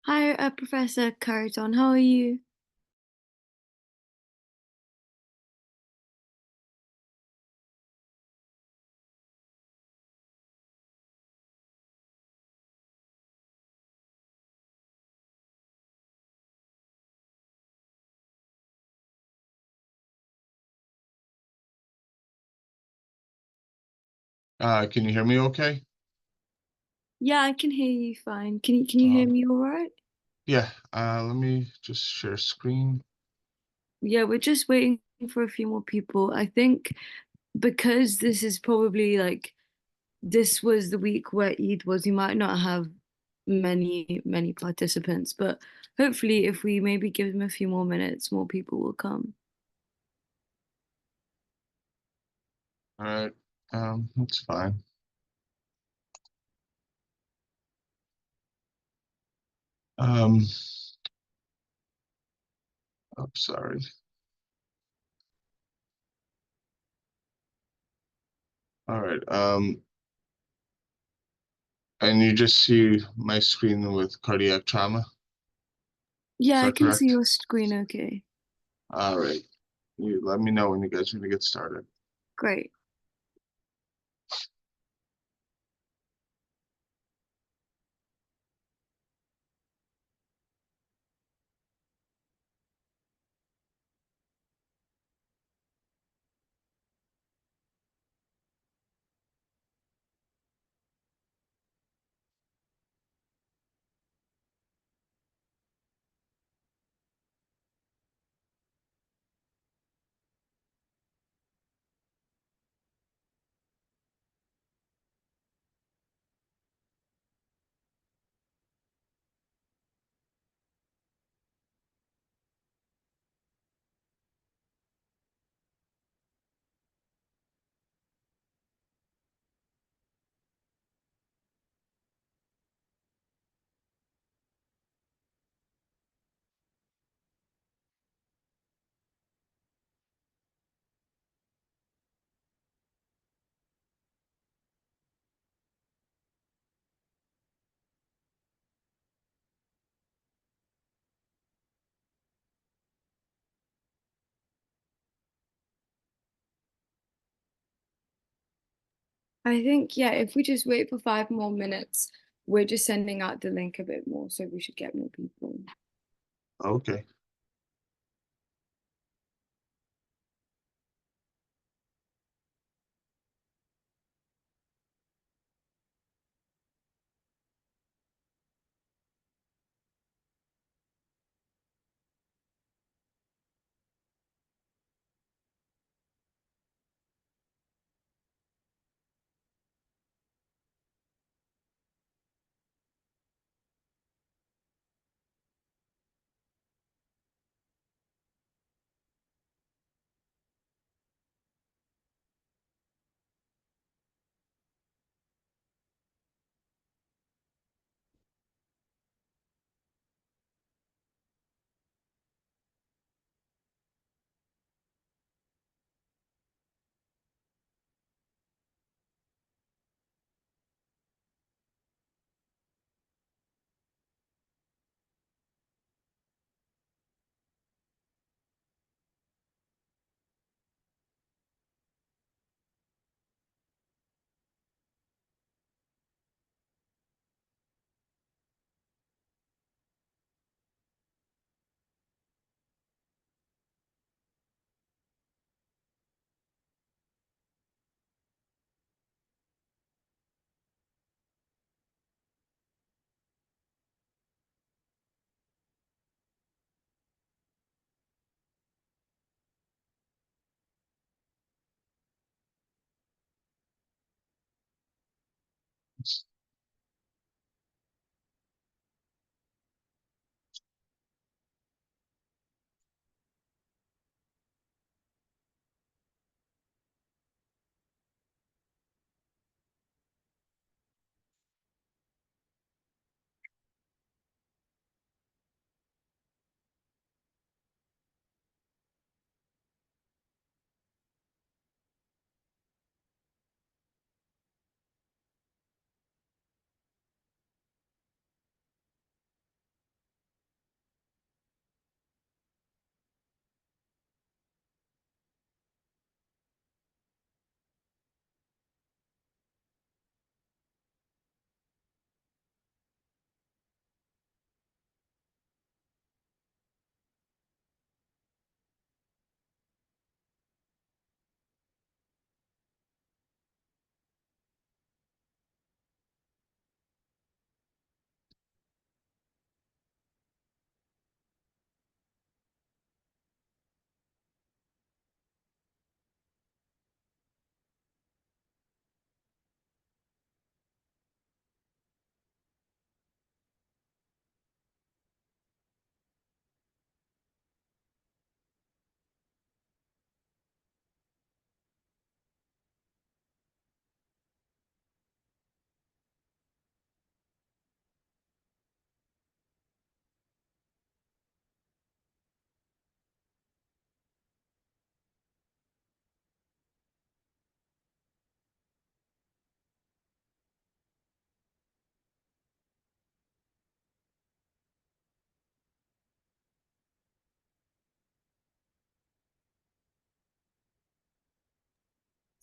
Hi, Professor Khariton. How are you? Can you hear me okay? Yeah, I can hear you fine. Can you hear Um, me all right? yeah, let me just share screen. Yeah, we're just waiting for a few more people. I think because this is probably like this was the week where Eid was, you might not have many participants, but hopefully if we maybe give them a few more minutes, more people will come. All right, that's fine. Um, I'm sorry. All right, and you just see my screen with cardiac trauma. Is Yeah, I that can see correct? your screen okay. All right. You let me know when you guys are gonna get started. Great. I think, yeah, if we just wait for 5 more minutes, we're just sending out the link a bit more, so we should get more people. Okay.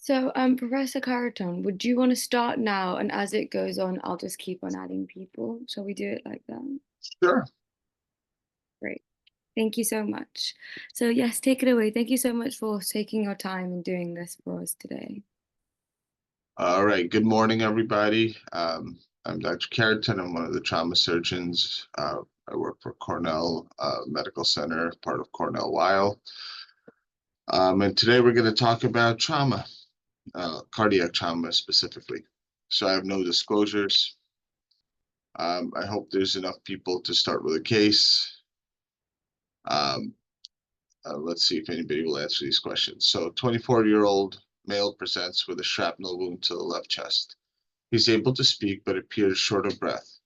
So, Professor Khariton, would you want to start now? And as it goes on, I'll just keep on adding people. Shall we do it like that? Sure. Great. Thank you so much. So, yes, take it away. Thank you so much for taking your time and doing this for us today. All right. Good morning, everybody. I'm Dr. Khariton. I'm one of the trauma surgeons. I work for Cornell Medical Center, part of Cornell Weill. And today we're going to talk about trauma, cardiac trauma specifically. So I have no disclosures. I hope there's enough people to start with a case. Let's see if anybody will answer these questions. So 24-year-old male presents with a shrapnel wound to the left chest. He's able to speak, but appears short of breath.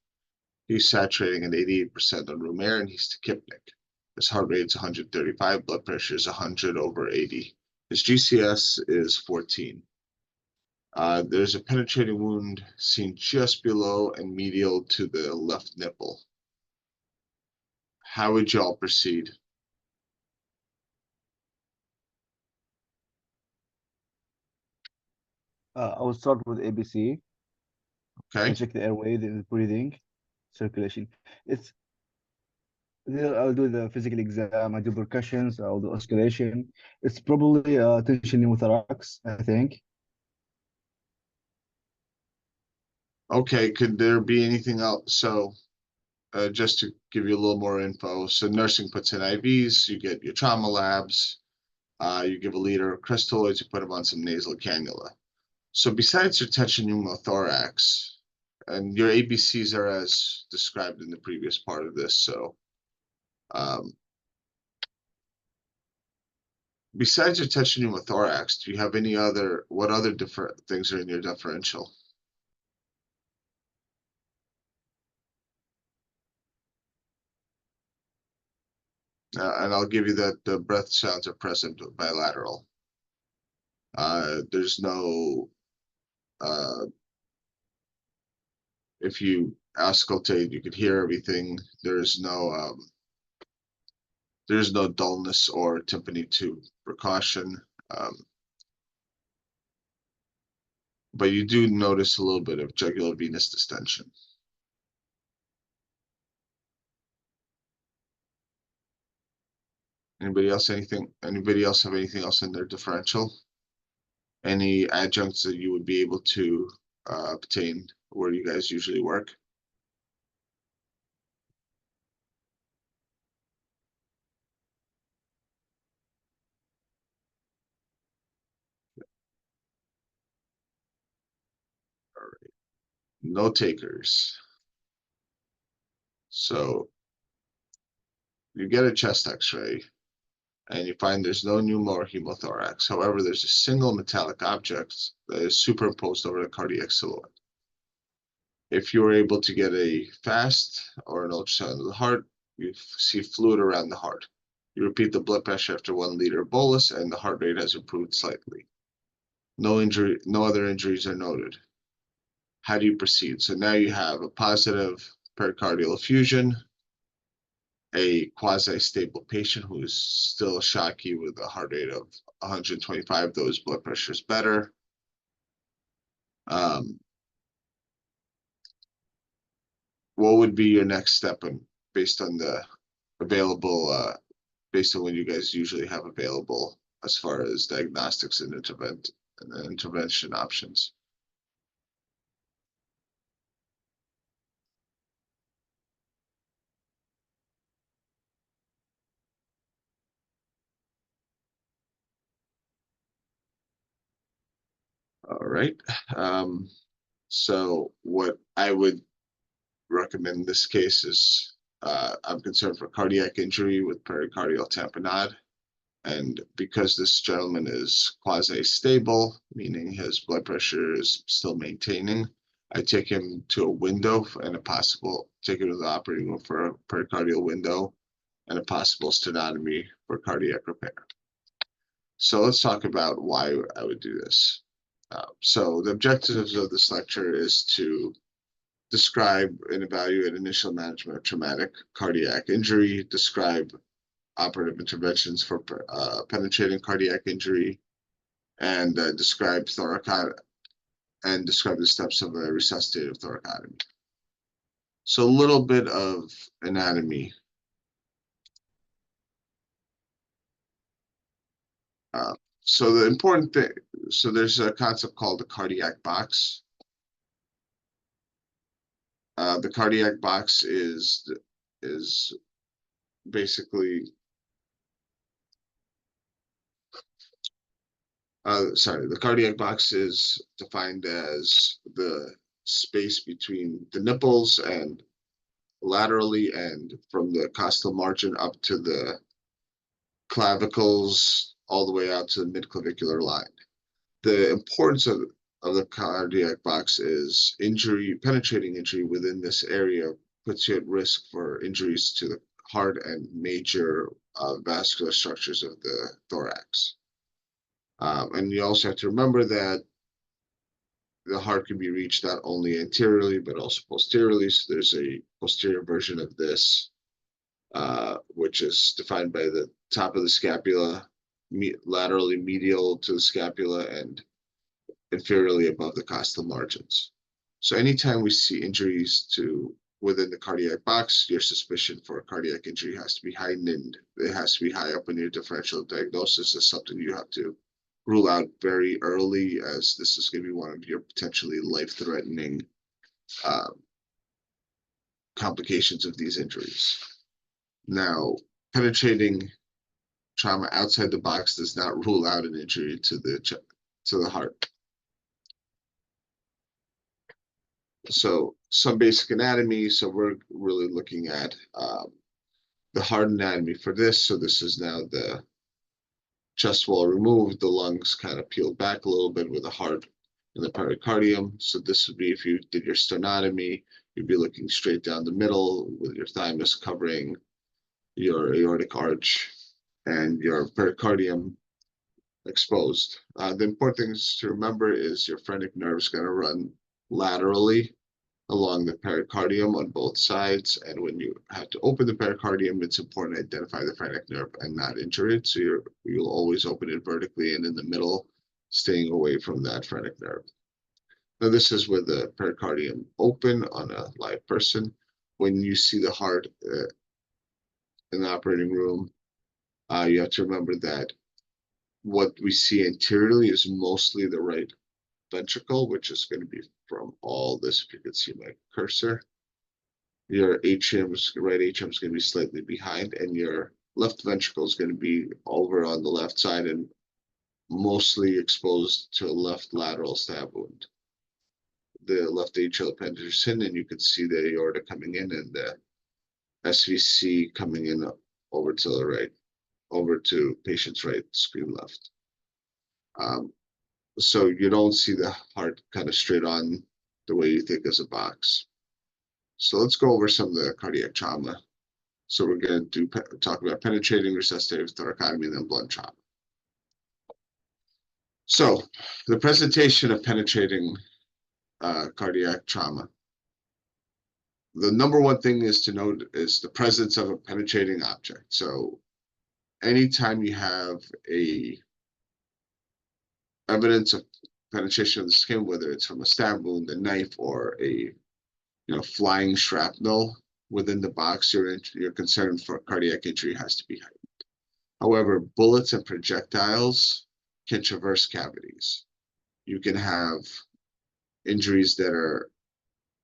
He's saturating at 88% on room air, and he's tachypnic. His heart rate is 135, blood pressure is 100/80. His GCS is 14. There's a penetrating wound seen just below and medial to the left nipple. How would y'all proceed? I will start with ABC Okay. and check the airway, the breathing, circulation. It's There I'll do the physical exam. I do percussions. I'll do oscillation. It's probably tension pneumothorax, I think. Okay. Could there be anything else? So just to give you a little more info, so nursing puts in IVs, you get your trauma labs, you give a liter of crystalloids, you put them on some nasal cannula. So besides your tension pneumothorax, and your ABCs are as described in the previous part of this, so um, besides your tension pneumothorax, do you have any other, what other different things are in your differential? And I'll give you that the breath sounds are present bilateral. There's no, if you auscultate, you could hear everything. There's no dullness or tympany tube precaution. But you do notice a little bit of jugular venous distension. Anybody else anything? Anybody else have anything else in their differential? Any adjuncts that you would be able to obtain where you guys usually work? All right. No takers. So you get a chest x-ray and you find there's no pneumo or hemothorax. However, there's a single metallic object that is superimposed over the cardiac silhouette. If you were able to get a fast or an ultrasound of the heart, you see fluid around the heart. You repeat the blood pressure after 1 liter bolus, and the heart rate has improved slightly. No injury, no other injuries are noted. How do you proceed? So now you have a positive pericardial effusion, a quasi-stable patient who is still shocky with a heart rate of 125, though his blood pressure is better. What would be your next step based on the available, based on what you guys usually have available as far as diagnostics and intervention options? All right. So what I would recommend in this case is I'm concerned for cardiac injury with pericardial tamponade. And because this gentleman is quasi-stable, meaning his blood pressure is still maintaining, I take him to a window and take him to the operating room for a pericardial window and a possible sternotomy for cardiac repair. So let's talk about why I would do this. So the objectives of this lecture is to describe and evaluate initial management of traumatic cardiac injury, describe operative interventions for penetrating cardiac injury, and describe the steps of a resuscitative thoracotomy. So a little bit of anatomy. So the important thing, so there's a concept called the cardiac box. The cardiac box is basically, the cardiac box is defined as the space between the nipples and laterally and from the costal margin up to the clavicles all the way out to the midclavicular line. The importance of the cardiac box is penetrating injury within this area puts you at risk for injuries to the heart and major vascular structures of the thorax. And you also have to remember that the heart can be reached not only anteriorly, but also posteriorly. So there's a posterior version of this, which is defined by the top of the scapula, laterally medial to the scapula, and inferiorly above the costal margins. So anytime we see injuries within the cardiac box, your suspicion for a cardiac injury has to be heightened. It has to be high up in your differential diagnosis as something you have to rule out very early, as this is going to be one of your potentially life-threatening complications of these injuries. Now, penetrating trauma outside the box does not rule out an injury to the heart. So some basic anatomy. So we're really looking at the heart anatomy for this. So this is now the chest wall removed, the lungs kind of peeled back a little bit with the heart in the pericardium. So this would be if you did your sternotomy, you'd be looking straight down the middle with your thymus covering your aortic arch and your pericardium exposed. The important things to remember is your phrenic nerve is going to run laterally along the pericardium on both sides. And when you have to open the pericardium, it's important to identify the phrenic nerve and not injure it. So you'll always open it vertically and in the middle, staying away from that phrenic nerve. Now this is with the pericardium open on a live person. When you see the heart in the operating room, you have to remember that what we see anteriorly is mostly the right ventricle, which is going to be from all this, if you could see my cursor. Your right atrium is going to be slightly behind, and your left ventricle is going to be over on the left side and mostly exposed to a left lateral stab wound. The left atrial appendage is in, and you could see the aorta coming in and the SVC coming in over to the right, over to patient's right screen left. So you don't see the heart kind of straight on the way you think as a box. So let's go over some of the cardiac trauma. So we're going to talk about penetrating resuscitative thoracotomy and then blunt trauma. So the presentation of penetrating cardiac trauma. The number one thing is to note is the presence of a penetrating object. So anytime you have evidence of penetration of the skin, whether it's from a stab wound, a knife, or a flying shrapnel within the box, your concern for cardiac injury has to be heightened. However, bullets and projectiles can traverse cavities. You can have injuries that are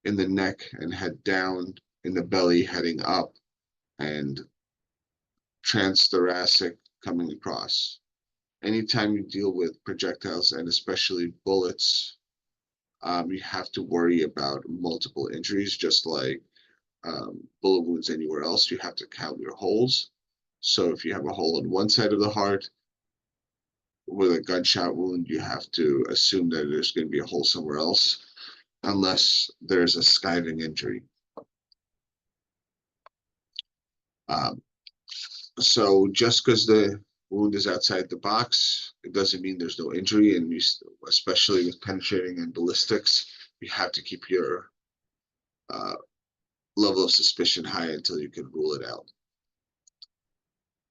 in the neck and head down, in the belly heading up, and transthoracic coming across. Anytime you deal with projectiles and especially bullets, you have to worry about multiple injuries, just like bullet wounds anywhere else. You have to count your holes. So if you have a hole on one side of the heart with a gunshot wound, you have to assume that there's going to be a hole somewhere else, unless there's a skiving injury. So just because the wound is outside the box, it doesn't mean there's no injury. And especially with penetrating and ballistics, you have to keep your level of suspicion high until you can rule it out.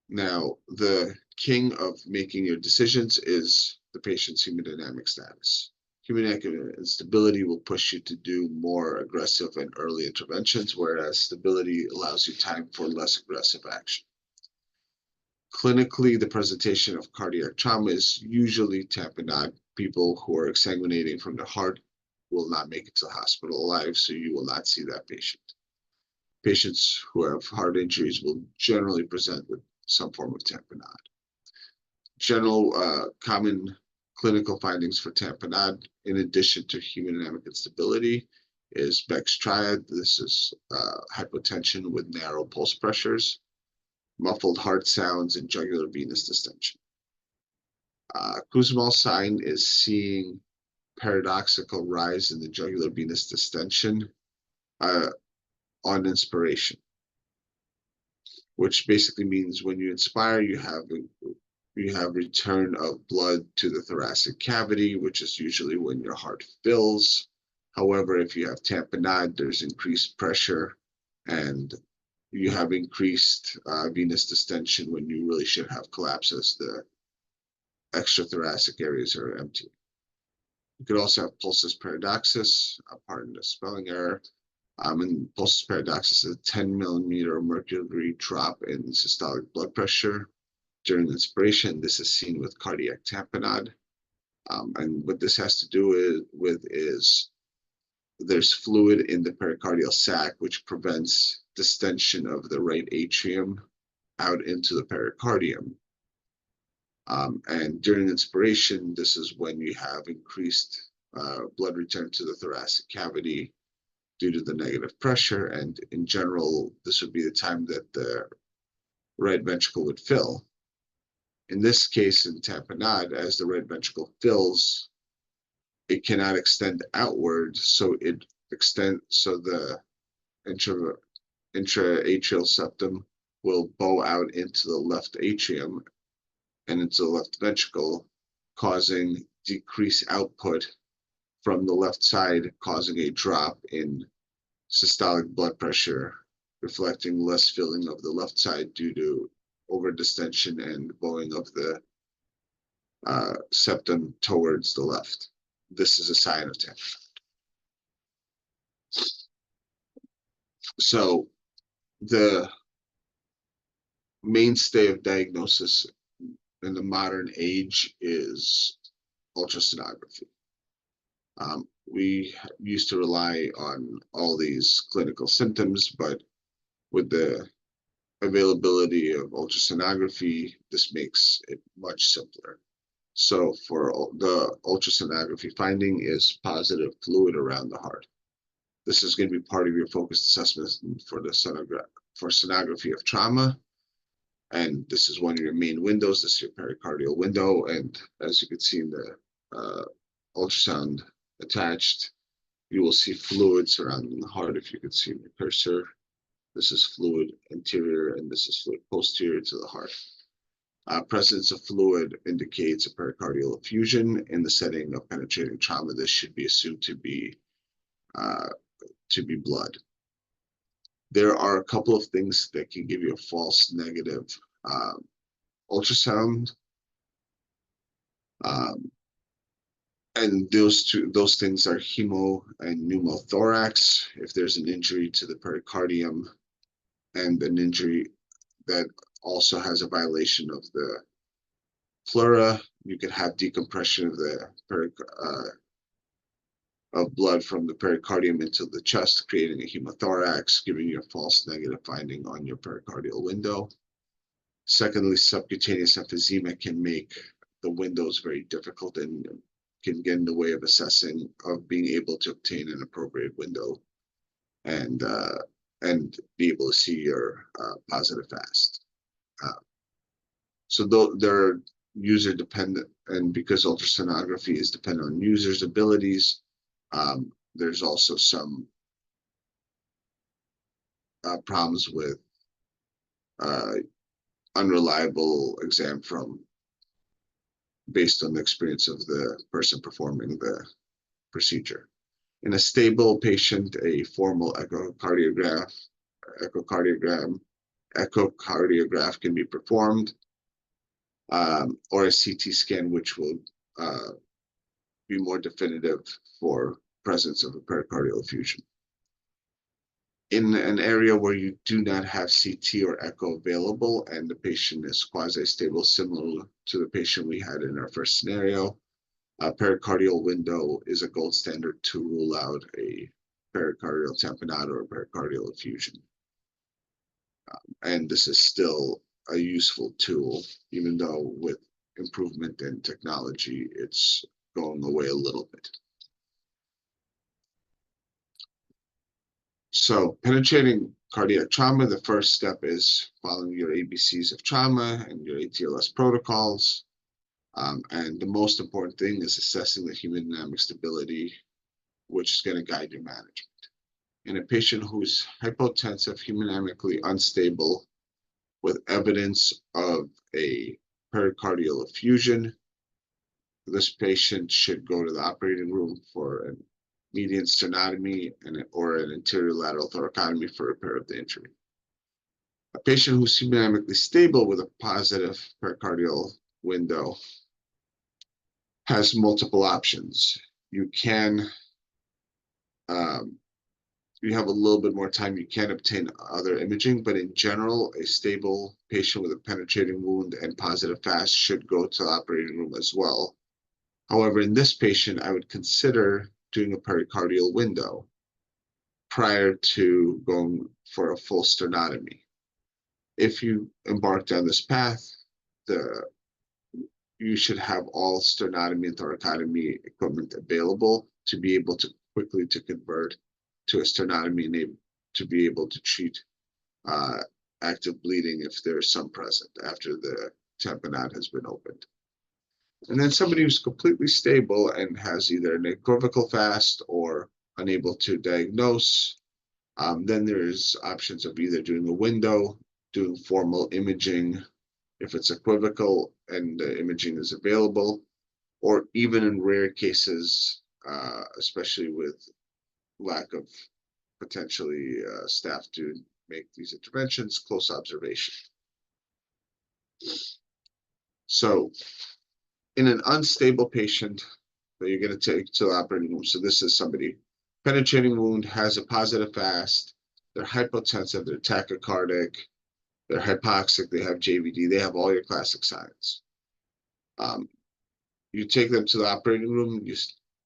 Now, the king of making your decisions is the patient's hemodynamic status. Hemodynamic instability will push you to do more aggressive and early interventions, whereas stability allows you time for less aggressive action. Clinically, the presentation of cardiac trauma is usually tamponade. People who are exsanguinating from the heart will not make it to the hospital alive, so you will not see that patient. Patients who have heart injuries will generally present with some form of tamponade. General common clinical findings for tamponade, in addition to hemodynamic instability, is Beck's triad. This is hypotension with narrow pulse pressures, muffled heart sounds, and jugular venous distension. Kussmaul's sign is seeing paradoxical rise in the jugular venous distension on inspiration, which basically means when you inspire, you have return of blood to the thoracic cavity, which is usually when your heart fills. However, if you have tamponade, there's increased pressure and you have increased venous distension when you really should have collapse as the extrathoracic areas are empty. You could also have pulsus paradoxus, pardon the spelling error. And pulsus paradoxus is a 10 millimeter mercury drop in systolic blood pressure during inspiration. This is seen with cardiac tamponade. And what this has to do with is there's fluid in the pericardial sac, which prevents distension of the right atrium out into the pericardium. And during inspiration, this is when you have increased blood return to the thoracic cavity due to the negative pressure. And in general, this would be the time that the right ventricle would fill. In this case, in tamponade, as the right ventricle fills, it cannot extend outward, so it extends, so the intra-atrial septum will bow out into the left atrium and into the left ventricle, causing decreased output from the left side, causing a drop in systolic blood pressure, reflecting less filling of the left side due to overdistension and bowing of the septum towards the left. This is a sign of tamponade. So the mainstay of diagnosis in the modern age is ultrasonography. We used to rely on all these clinical symptoms, but with the availability of ultrasonography, this makes it much simpler. So for the ultrasonography finding is positive fluid around the heart. This is going to be part of your focused assessment for the sonography of trauma. And this is one of your main windows. This is your pericardial window. And as you can see in the ultrasound attached, you will see fluid surrounding the heart. If you could see in the cursor, this is fluid anterior and this is fluid posterior to the heart. Presence of fluid indicates a pericardial effusion. In the setting of penetrating trauma, this should be assumed to be blood. There are a couple of things that can give you a false negative ultrasound. And those things are hemo and pneumothorax. If there's an injury to the pericardium and an injury that also has a violation of the pleura, you could have decompression of the of blood from the pericardium into the chest, creating a hemothorax, giving you a false negative finding on your pericardial window. Secondly, subcutaneous emphysema can make the windows very difficult and can get in the way of assessing, of being able to obtain an appropriate window and be able to see your positive fast. So they're user dependent, and because ultrasonography is dependent on users' abilities, there's also some problems with unreliable exam based on the experience of the person performing the procedure. In a stable patient, a formal echocardiogram can be performed, or a CT scan, which will be more definitive for presence of a pericardial effusion. In an area where you do not have CT or echo available and the patient is quasi-stable, similar to the patient we had in our first scenario, a pericardial window is a gold standard to rule out a pericardial tamponade or a pericardial effusion. And this is still a useful tool, even though with improvement in technology, it's going away a little bit. So penetrating cardiac trauma, the first step is following your ABCs of trauma and your ATLS protocols. And the most important thing is assessing the hemodynamic stability, which is going to guide your management. In a patient who's hypotensive, hemodynamically unstable, with evidence of a pericardial effusion, this patient should go to the operating room for a median sternotomy or an anterior lateral thoracotomy for repair of the injury. A patient who's hemodynamically stable with a positive pericardial window has multiple options. You can, you have a little bit more time, you can obtain other imaging, but in general, a stable patient with a penetrating wound and positive FAST should go to the operating room as well. However, in this patient, I would consider doing a pericardial window prior to going for a full sternotomy. If you embark down this path, you should have all sternotomy and thoracotomy equipment available to be able to quickly convert to a sternotomy and to be able to treat active bleeding if there's some present after the tamponade has been opened. And then somebody who's completely stable and has either an equivocal FAST or unable to diagnose, then there's options of either doing a window, doing formal imaging if it's equivocal and the imaging is available, or even in rare cases, especially with lack of potentially staff to make these interventions, close observation. So in an unstable patient that you're going to take to the operating room, so this is somebody penetrating wound, has a positive FAST, they're hypotensive, they're tachycardic, they're hypoxic, they have JVD, they have all your classic signs. You take them to the operating room, you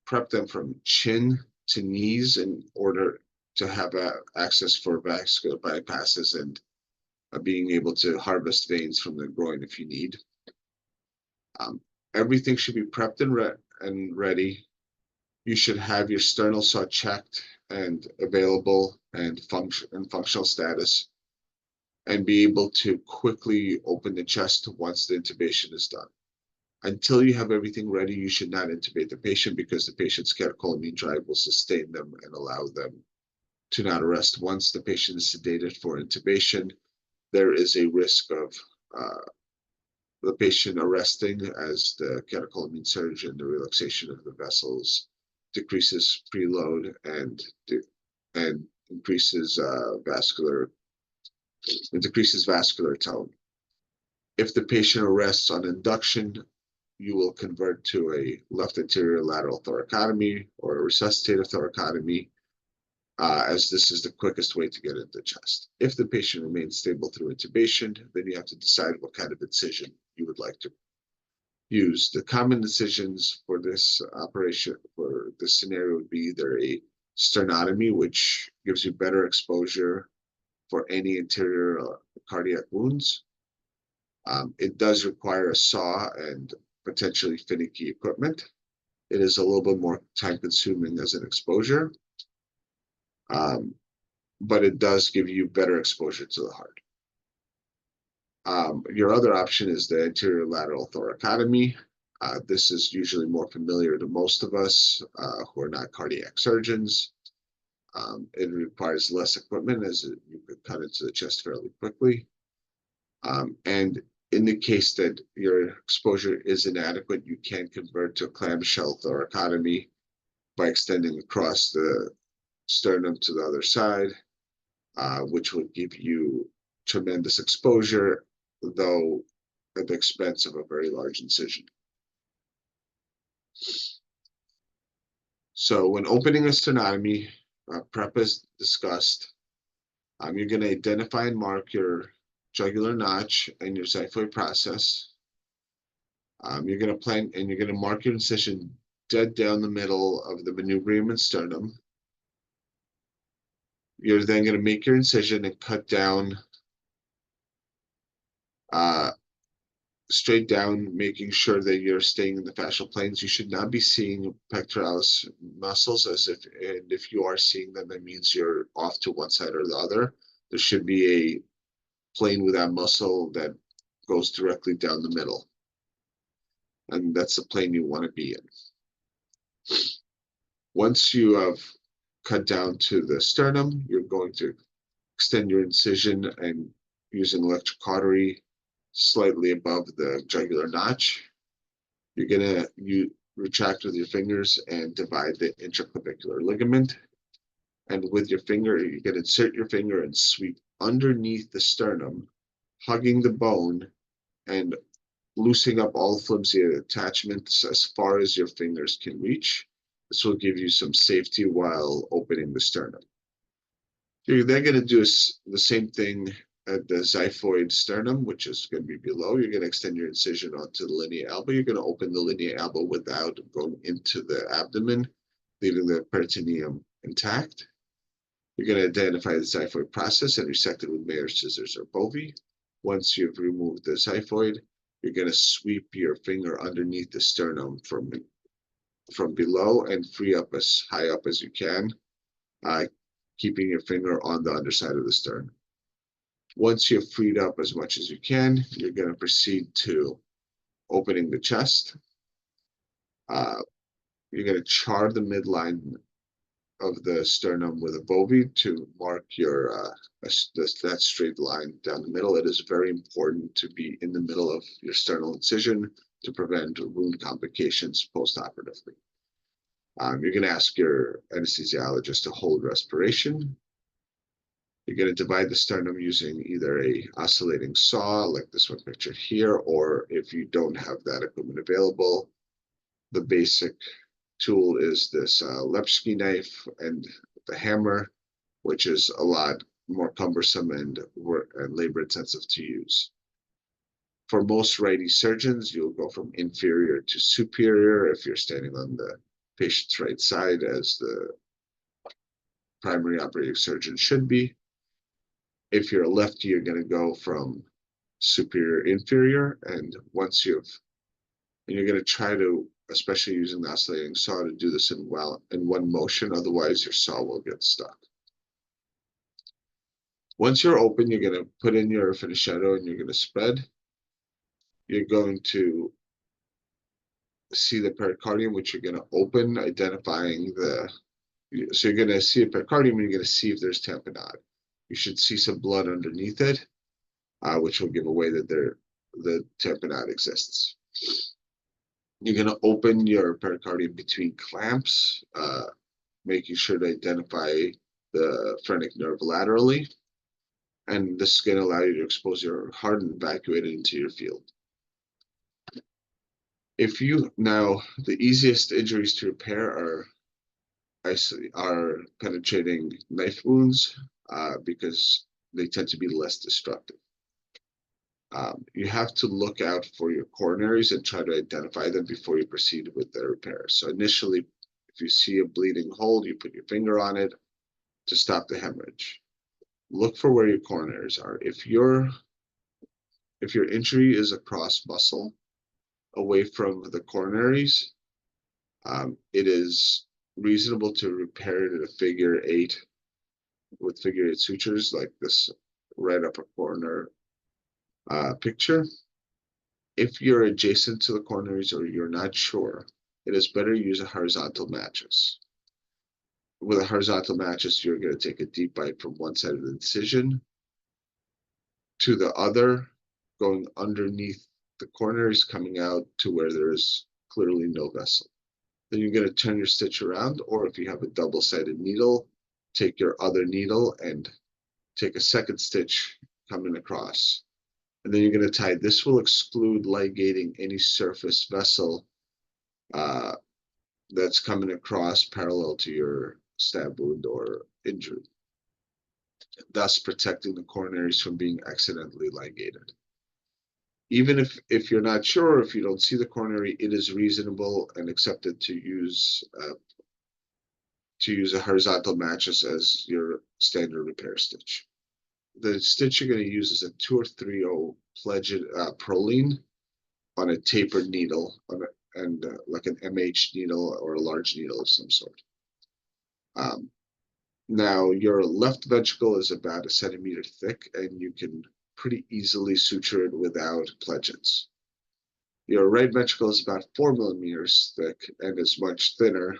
prep them from chin to knees in order to have access for vascular bypasses and being able to harvest veins from the groin if you need. Everything should be prepped and ready. You should have your sternal saw checked and available and functional status, and be able to quickly open the chest once the intubation is done. Until you have everything ready, you should not intubate the patient because the patient's catecholamine drive will sustain them and allow them to not arrest. Once the patient is sedated for intubation, there is a risk of the patient arresting as the catecholamine surge and the relaxation of the vessels decreases preload and increases vascular tone. If the patient arrests on induction, you will convert to a left anterior lateral thoracotomy or a resuscitative thoracotomy, as this is the quickest way to get into the chest. If the patient remains stable through intubation, then you have to decide what kind of incision you would like to use. The common incisions for this operation, for this scenario, would be either a sternotomy, which gives you better exposure for any interior cardiac wounds. It does require a saw and potentially finicky equipment. It is a little bit more time consuming as an exposure, but it does give you better exposure to the heart. Your other option is the anterior lateral thoracotomy. This is usually more familiar to most of us who are not cardiac surgeons. It requires less equipment as you could cut into the chest fairly quickly. And in the case that your exposure is inadequate, you can convert to a clamshell thoracotomy by extending across the sternum to the other side, which would give you tremendous exposure, though at the expense of a very large incision. So when opening a sternotomy, prep as discussed, you're going to identify and mark your jugular notch and your xiphoid process. You're going to plan and you're going to mark your incision dead down the middle of the manubrium and sternum. You're then going to make your incision and cut down straight down, making sure that you're staying in the fascial planes. You should not be seeing pectoralis muscles, and if you are seeing them, that means you're off to one side or the other. There should be a plane with that muscle that goes directly down the middle. And that's the plane you want to be in. Once you have cut down to the sternum, you're going to extend your incision and using electric cautery slightly above the jugular notch. You're gonna retract with your fingers and divide the intraclavicular ligament. And with your finger, you can insert your finger and sweep underneath the sternum, hugging the bone and loosening up all flimsy attachments as far as your fingers can reach. This will give you some safety while opening the sternum. You're then going to do the same thing at the xiphoid sternum, which is going to be below. You're going to extend your incision onto the linea alba. You're going to open the linea alba without going into the abdomen, leaving the peritoneum intact. You're going to identify the xiphoid process and resect it with Mayer scissors or Bovie. Once you've removed the xiphoid, you're going to sweep your finger underneath the sternum from below and free up as high up as you can, keeping your finger on the underside of the sternum. Once you've freed up as much as you can, you're going to proceed to opening the chest. You're going to char the midline of the sternum with a Bovie to mark your that straight line down the middle. It is very important to be in the middle of your sternal incision to prevent wound complications postoperatively. You're going to ask your anesthesiologist to hold respiration. You're going to divide the sternum using either a oscillating saw, like this one pictured here, or if you don't have that equipment available, the basic tool is this Lepsky knife and the hammer, which is a lot more cumbersome and labor intensive to use. For most righty surgeons, you'll go from inferior to superior if you're standing on the patient's right side, as the primary operating surgeon should be. If you're a lefty, you're going to go from superior, inferior, and you're going to try to, especially using the oscillating saw, to do this in one motion. Otherwise, your saw will get stuck. Once you're open, you're going to put in your finiscetto and you're going to spread. You're going to see the pericardium, which you're going to open, identifying so you're going to see a pericardium and you're going to see if there's tamponade. You should see some blood underneath it, which will give away that the tamponade exists. You're going to open your pericardium between clamps, making sure to identify the phrenic nerve laterally. And this is going to allow you to expose your heart and evacuate it into your field. The easiest injuries to repair are penetrating knife wounds because they tend to be less destructive. You have to look out for your coronaries and try to identify them before you proceed with the repair. So initially, if you see a bleeding hole, you put your finger on it to stop the hemorrhage. Look for where your coronaries are. If your injury is across muscle, away from the coronaries, it is reasonable to repair it at a figure 8 with figure 8 sutures like this right upper corner picture. If you're adjacent to the coronaries or you're not sure, it is better to use a horizontal mattress. With a horizontal mattress, you're going to take a deep bite from one side of the incision to the other, going underneath the coronaries, coming out to where there is clearly no vessel. Then you're going to turn your stitch around, or if you have a double-sided needle, take your other needle and take a second stitch coming across. And then you're going to tie. This will exclude ligating any surface vessel that's coming across parallel to your stab wound or injury, thus protecting the coronaries from being accidentally ligated. Even if you're not sure, if you don't see the coronary, it is reasonable and accepted to use a horizontal mattress as your standard repair stitch. The stitch you're going to use is a 2 or 3/0 pledged Proline on a tapered needle, and like an MH needle or a large needle of some sort. Now, your left ventricle is about 1 centimeter thick, and you can pretty easily suture it without pledgets. Your right ventricle is about 4 millimeters thick and is much thinner.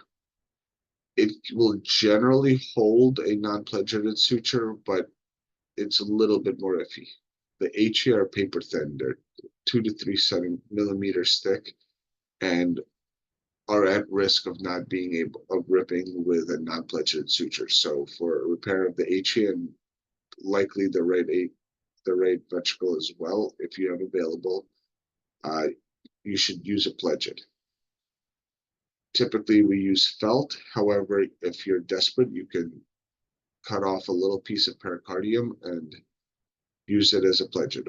It will generally hold a non-pledgeted suture, but it's a little bit more iffy. The HE are paper thin. They're 2 to 3 millimeters thick and are at risk of not being able of ripping with a non-pledgeted suture. So for repair of the HE and likely the right ventricle as well, if you have available, you should use a pledget. Typically, we use felt. However, if you're desperate, you can cut off a little piece of pericardium and use it as a pledget.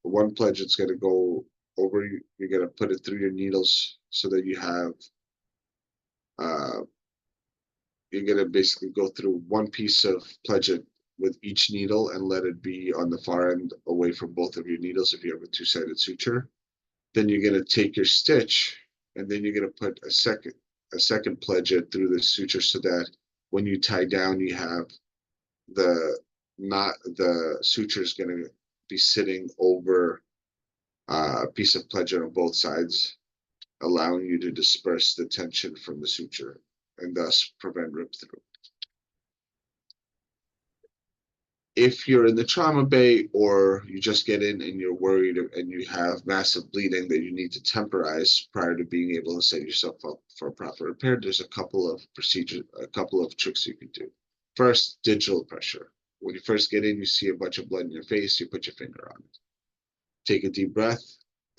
One pledget's going to go over. You're going to put it through your needles so that you have. You're going to basically go through one piece of pledget with each needle and let it be on the far end away from both of your needles if you have a two-sided suture. Then you're going to take your stitch and then you're going to put a second pledget through the suture so that when you tie down, you have the suture is going to be sitting over a piece of pledget on both sides, allowing you to disperse the tension from the suture and thus prevent rip through. If you're in the trauma bay or you just get in and you're worried and you have massive bleeding that you need to temporize prior to being able to set yourself up for a proper repair, there's a couple of tricks you can do. First, digital pressure. When you first get in, you see a bunch of blood in your face, you put your finger on it. Take a deep breath,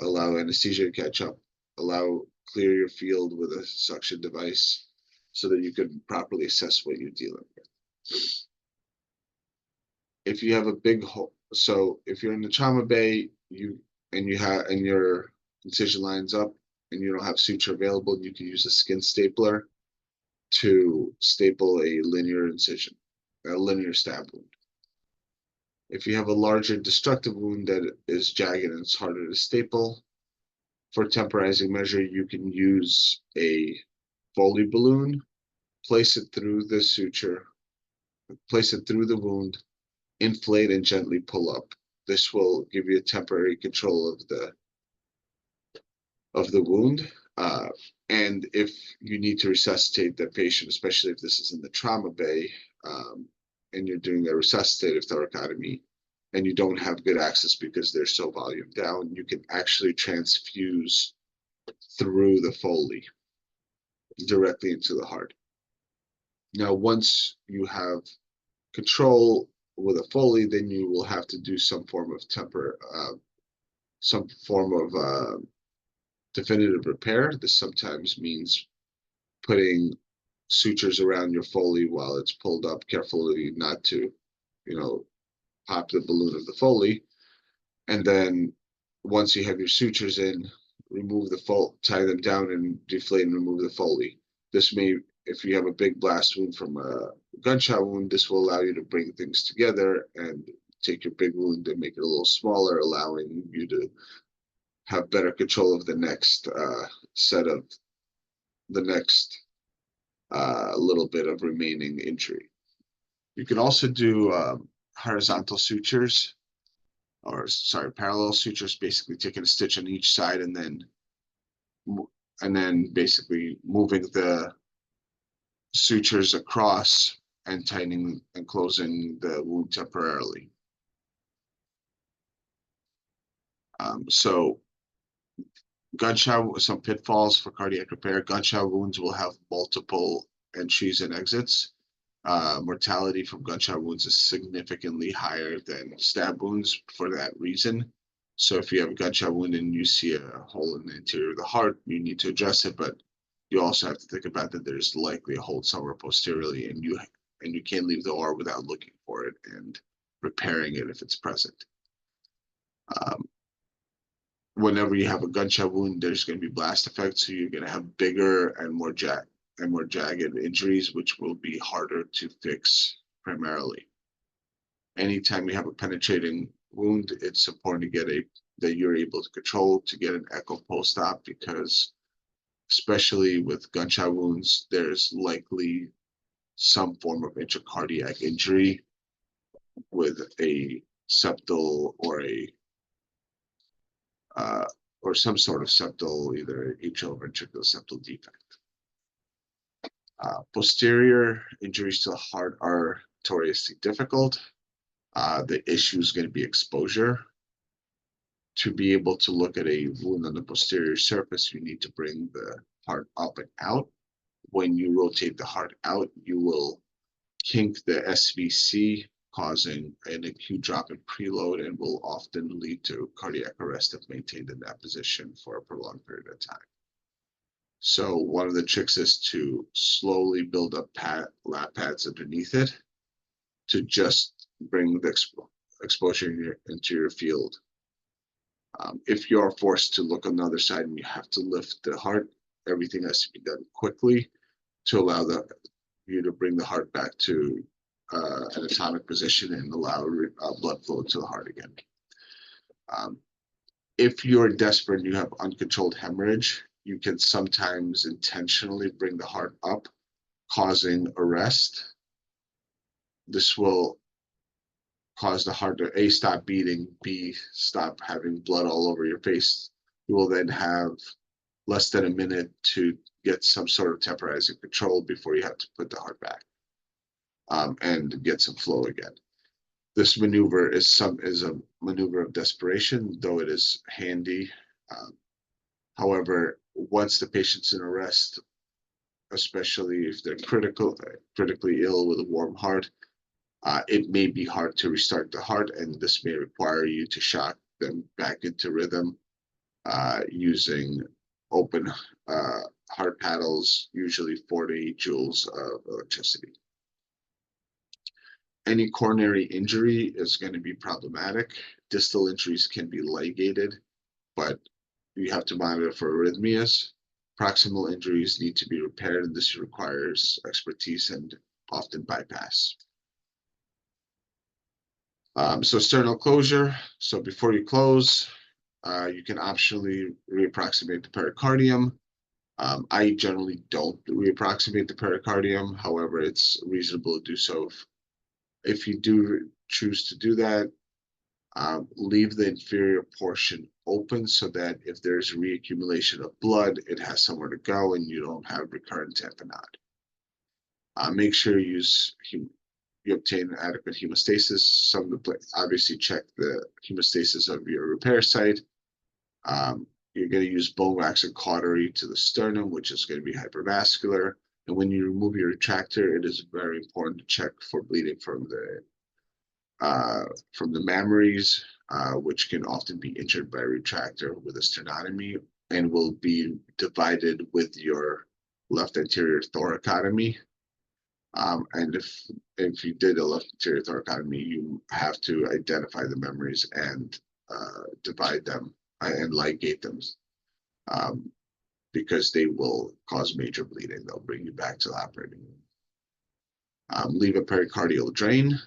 allow anesthesia to catch up, clear your field with a suction device so that you can properly assess what you're dealing with. If you have a big hole, so if you're in the trauma bay, and your incision lines up and you don't have suture available, you can use a skin stapler to staple a linear incision, a linear stab wound. If you have a larger destructive wound that is jagged and it's harder to staple, for temporizing measure, you can use a Foley balloon, place it through the suture, place it through the wound, inflate and gently pull up. This will give you a temporary control of the wound. And if you need to resuscitate the patient, especially if this is in the trauma bay, and you're doing a resuscitative thoracotomy, and you don't have good access because they're so volume down, you can actually transfuse through the Foley directly into the heart. Now, once you have control with a Foley, then you will have to do some form of definitive repair. This sometimes means putting sutures around your Foley while it's pulled up, carefully not to, pop the balloon of the Foley. And then once you have your sutures in, remove the Foley, tie them down and deflate and remove the Foley. This may, if you have a big blast wound from a gunshot wound, this will allow you to bring things together and take your big wound and make it a little smaller, allowing you to have better control of the next little bit of remaining injury. You can also do horizontal sutures, parallel sutures, basically taking a stitch on each side and then basically moving the sutures across and tightening and closing the wound temporarily. So some pitfalls for cardiac repair. Gunshot wounds will have multiple entries and exits. Mortality from gunshot wounds is significantly higher than stab wounds for that reason. So if you have a gunshot wound and you see a hole in the interior of the heart, you need to address it. But You also have to think about that there's likely a hold somewhere posteriorly, and you can't leave the OR without looking for it and repairing it if it's present. Whenever you have a gunshot wound, there's going to be blast effects, so you're going to have bigger and more jagged injuries, which will be harder to fix primarily. Anytime you have a penetrating wound, it's important to get that you're able to control, to get an echo post-op, because especially with gunshot wounds, there's likely some form of intracardiac injury with a septal or some sort of septal, either atrioventricular septal defect. Posterior injuries to the heart are notoriously difficult. The issue is going to be exposure. To be able to look at a wound on the posterior surface, you need to bring the heart up and out. When you rotate the heart out, you will kink the SVC, causing an acute drop in preload, and will often lead to cardiac arrest if maintained in that position for a prolonged period of time. So one of the tricks is to slowly build up lap pads underneath it to just bring the exposure into your field. If you are forced to look on the other side and you have to lift the heart, everything has to be done quickly to allow you to bring the heart back to an anatomic position and allow blood flow to the heart again. If you're desperate and you have uncontrolled hemorrhage, you can sometimes intentionally bring the heart up, causing arrest. This will cause the heart to A, stop beating, B, stop having blood all over your face. You will then have less than a minute to get some sort of temporizing control before you have to put the heart back and get some flow again. This maneuver is a maneuver of desperation, though it is handy. However, once the patient's in arrest, especially if they're critically ill with a warm heart, it may be hard to restart the heart, and this may require you to shock them back into rhythm using open heart paddles, usually 4 to 8 joules of electricity. Any coronary injury is going to be problematic. Distal injuries can be ligated, but you have to monitor for arrhythmias. Proximal injuries need to be repaired, and this requires expertise and often bypass. So sternal closure. So before you close, you can optionally reapproximate the pericardium. I generally don't reapproximate the pericardium. However, it's reasonable to do so. If you do choose to do that, leave the inferior portion open so that if there's reaccumulation of blood, it has somewhere to go and you don't have recurrent tamponade. Make sure you obtain adequate hemostasis. Obviously check the hemostasis of your repair site. You're going to use bone wax and cautery to the sternum, which is going to be hypervascular. And when you remove your retractor, it is very important to check for bleeding from the mammaries, which can often be injured by a retractor with a sternotomy and will be divided with your left anterior thoracotomy. And if you did a left anterior thoracotomy, you have to identify the mammaries and divide them and ligate them because they will cause major bleeding. They'll bring you back to the operating room. Leave a pericardial drain.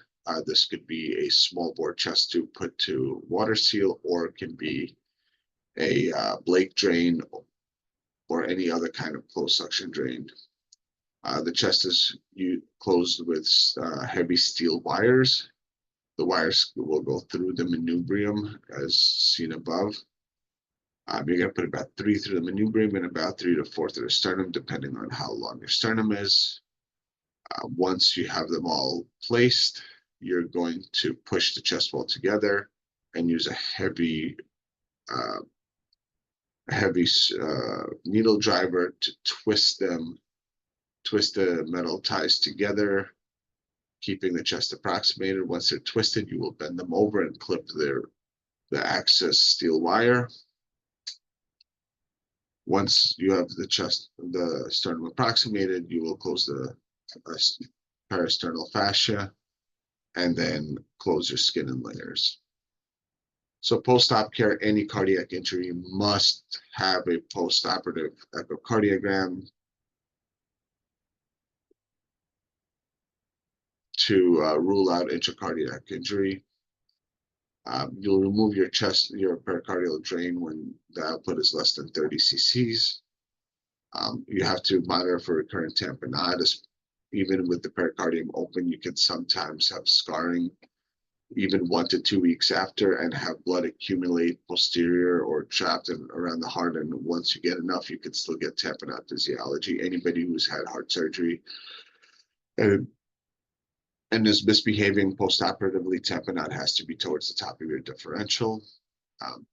This could be a small bore chest tube put to water seal, or it can be a Blake drain or any other kind of closed suction drain. The chest is closed with heavy steel wires. The wires will go through the manubrium as seen above. You're going to put about 3 through the manubrium and about 3 to 4 through the sternum, depending on how long your sternum is. Once you have them all placed, you're going to push the chest wall together and use a heavy needle driver to twist the metal ties together, keeping the chest approximated. Once they're twisted, you will bend them over and clip the access steel wire. Once you have the sternum approximated, you will close the parasternal fascia and then close your skin in layers. So post-op care, any cardiac injury must have a post-operative echocardiogram to rule out intracardiac injury. You'll remove your pericardial drain when the output is less than 30 cc's. You have to monitor for recurrent tamponade. Even with the pericardium open, you can sometimes have scarring even 1 to 2 weeks after and have blood accumulate posterior or trapped around the heart. And once you get enough, you can still get tamponade physiology. Anybody who's had heart surgery and is misbehaving post-operatively, tamponade has to be towards the top of your differential.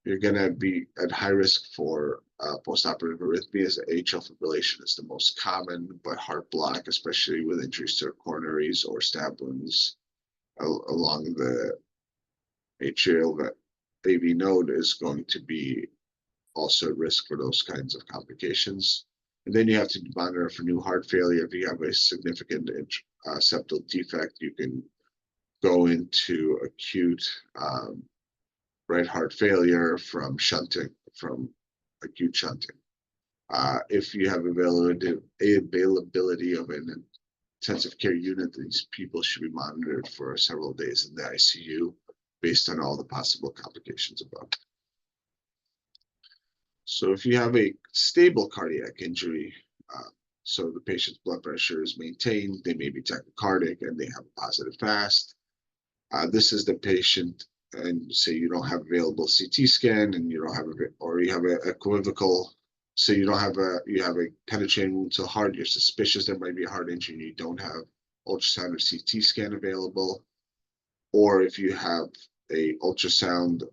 You're going to be at high risk for post-operative arrhythmias. Atrial fibrillation is the most common, but heart block, especially with injuries to coronaries or stab wounds along the atrial AV node, is going to be also at risk for those kinds of complications. And then you have to monitor for new heart failure. If you have a significant septal defect, you can go into acute right heart failure from shunting, from acute shunting. If you have availability of an intensive care unit, these people should be monitored for several days in the ICU based on all the possible complications above. So if you have a stable cardiac injury, so the patient's blood pressure is maintained, they may be tachycardic and they have a positive FAST. This is the patient, and say you don't have available CT scan and you don't have or you have a equivocal, so you have a penetrating wound to the heart, you're suspicious there might be a heart injury and you don't have ultrasound or CT scan available, or if you have a ultrasound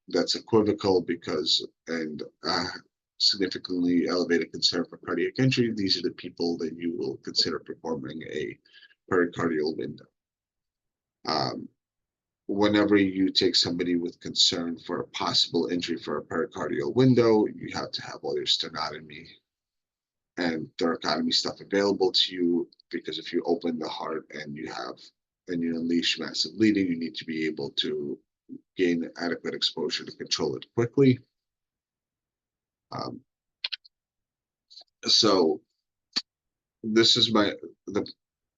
that's equivocal and significantly elevated concern for cardiac injury, these are the people that you will consider performing a pericardial window. Whenever you take somebody with concern for a possible injury for a pericardial window, you have to have all your sternotomy and thoracotomy stuff available to you, because if you open the heart and you unleash massive bleeding, you need to be able to gain adequate exposure to control it quickly. So this is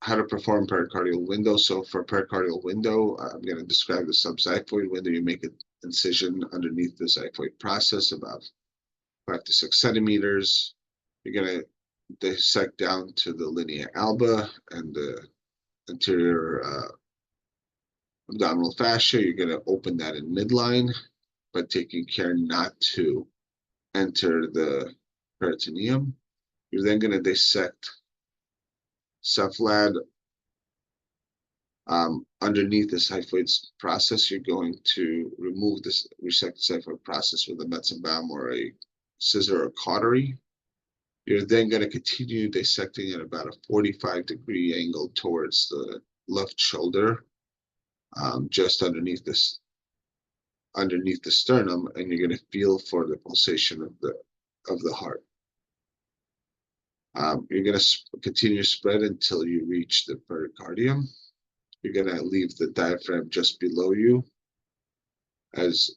how to perform pericardial window. So for pericardial window, I'm going to describe the subxiphoid window. You make an incision underneath the xiphoid process about 5 to 6 centimeters. You're going to dissect down to the linea alba and the anterior abdominal fascia. You're going to open that in midline, but taking care not to enter the peritoneum. You're then going to dissect cephalad underneath the xiphoid process. You're going to remove this resected xiphoid process with a Metzenbaum or a scissor or cautery. You're then going to continue dissecting at about a 45-degree angle towards the left shoulder, just underneath the sternum, and you're going to feel for the pulsation of the heart. You're going to continue to spread until you reach the pericardium. You're going to leave the diaphragm just below you as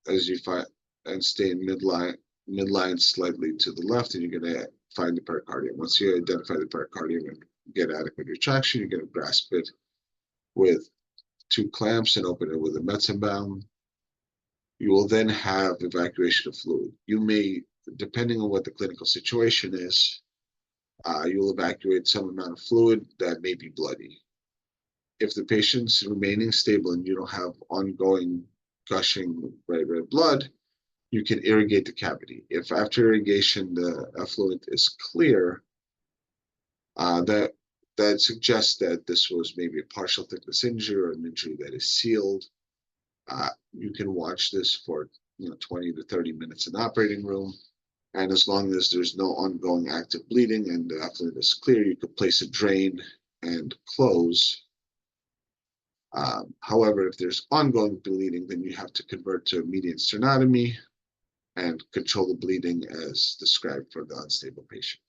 you find, and stay in midline slightly to the left, and you're going to find the pericardium. Once you identify the pericardium and get adequate retraction, you're going to grasp it with 2 clamps and open it with a Metzenbaum. You will then have evacuation of fluid. You may, depending on what the clinical situation is, you'll evacuate some amount of fluid that may be bloody. If the patient's remaining stable and you don't have ongoing gushing red blood, you can irrigate the cavity. If after irrigation the effluent is clear, that suggests that this was maybe a partial thickness injury or an injury that is sealed. You can watch this for 20 to 30 minutes in the operating room. And as long as there's no ongoing active bleeding and the effluent is clear, you could place a drain and close. However, if there's ongoing bleeding, then you have to convert to a median sternotomy and control the bleeding as described for the unstable patient.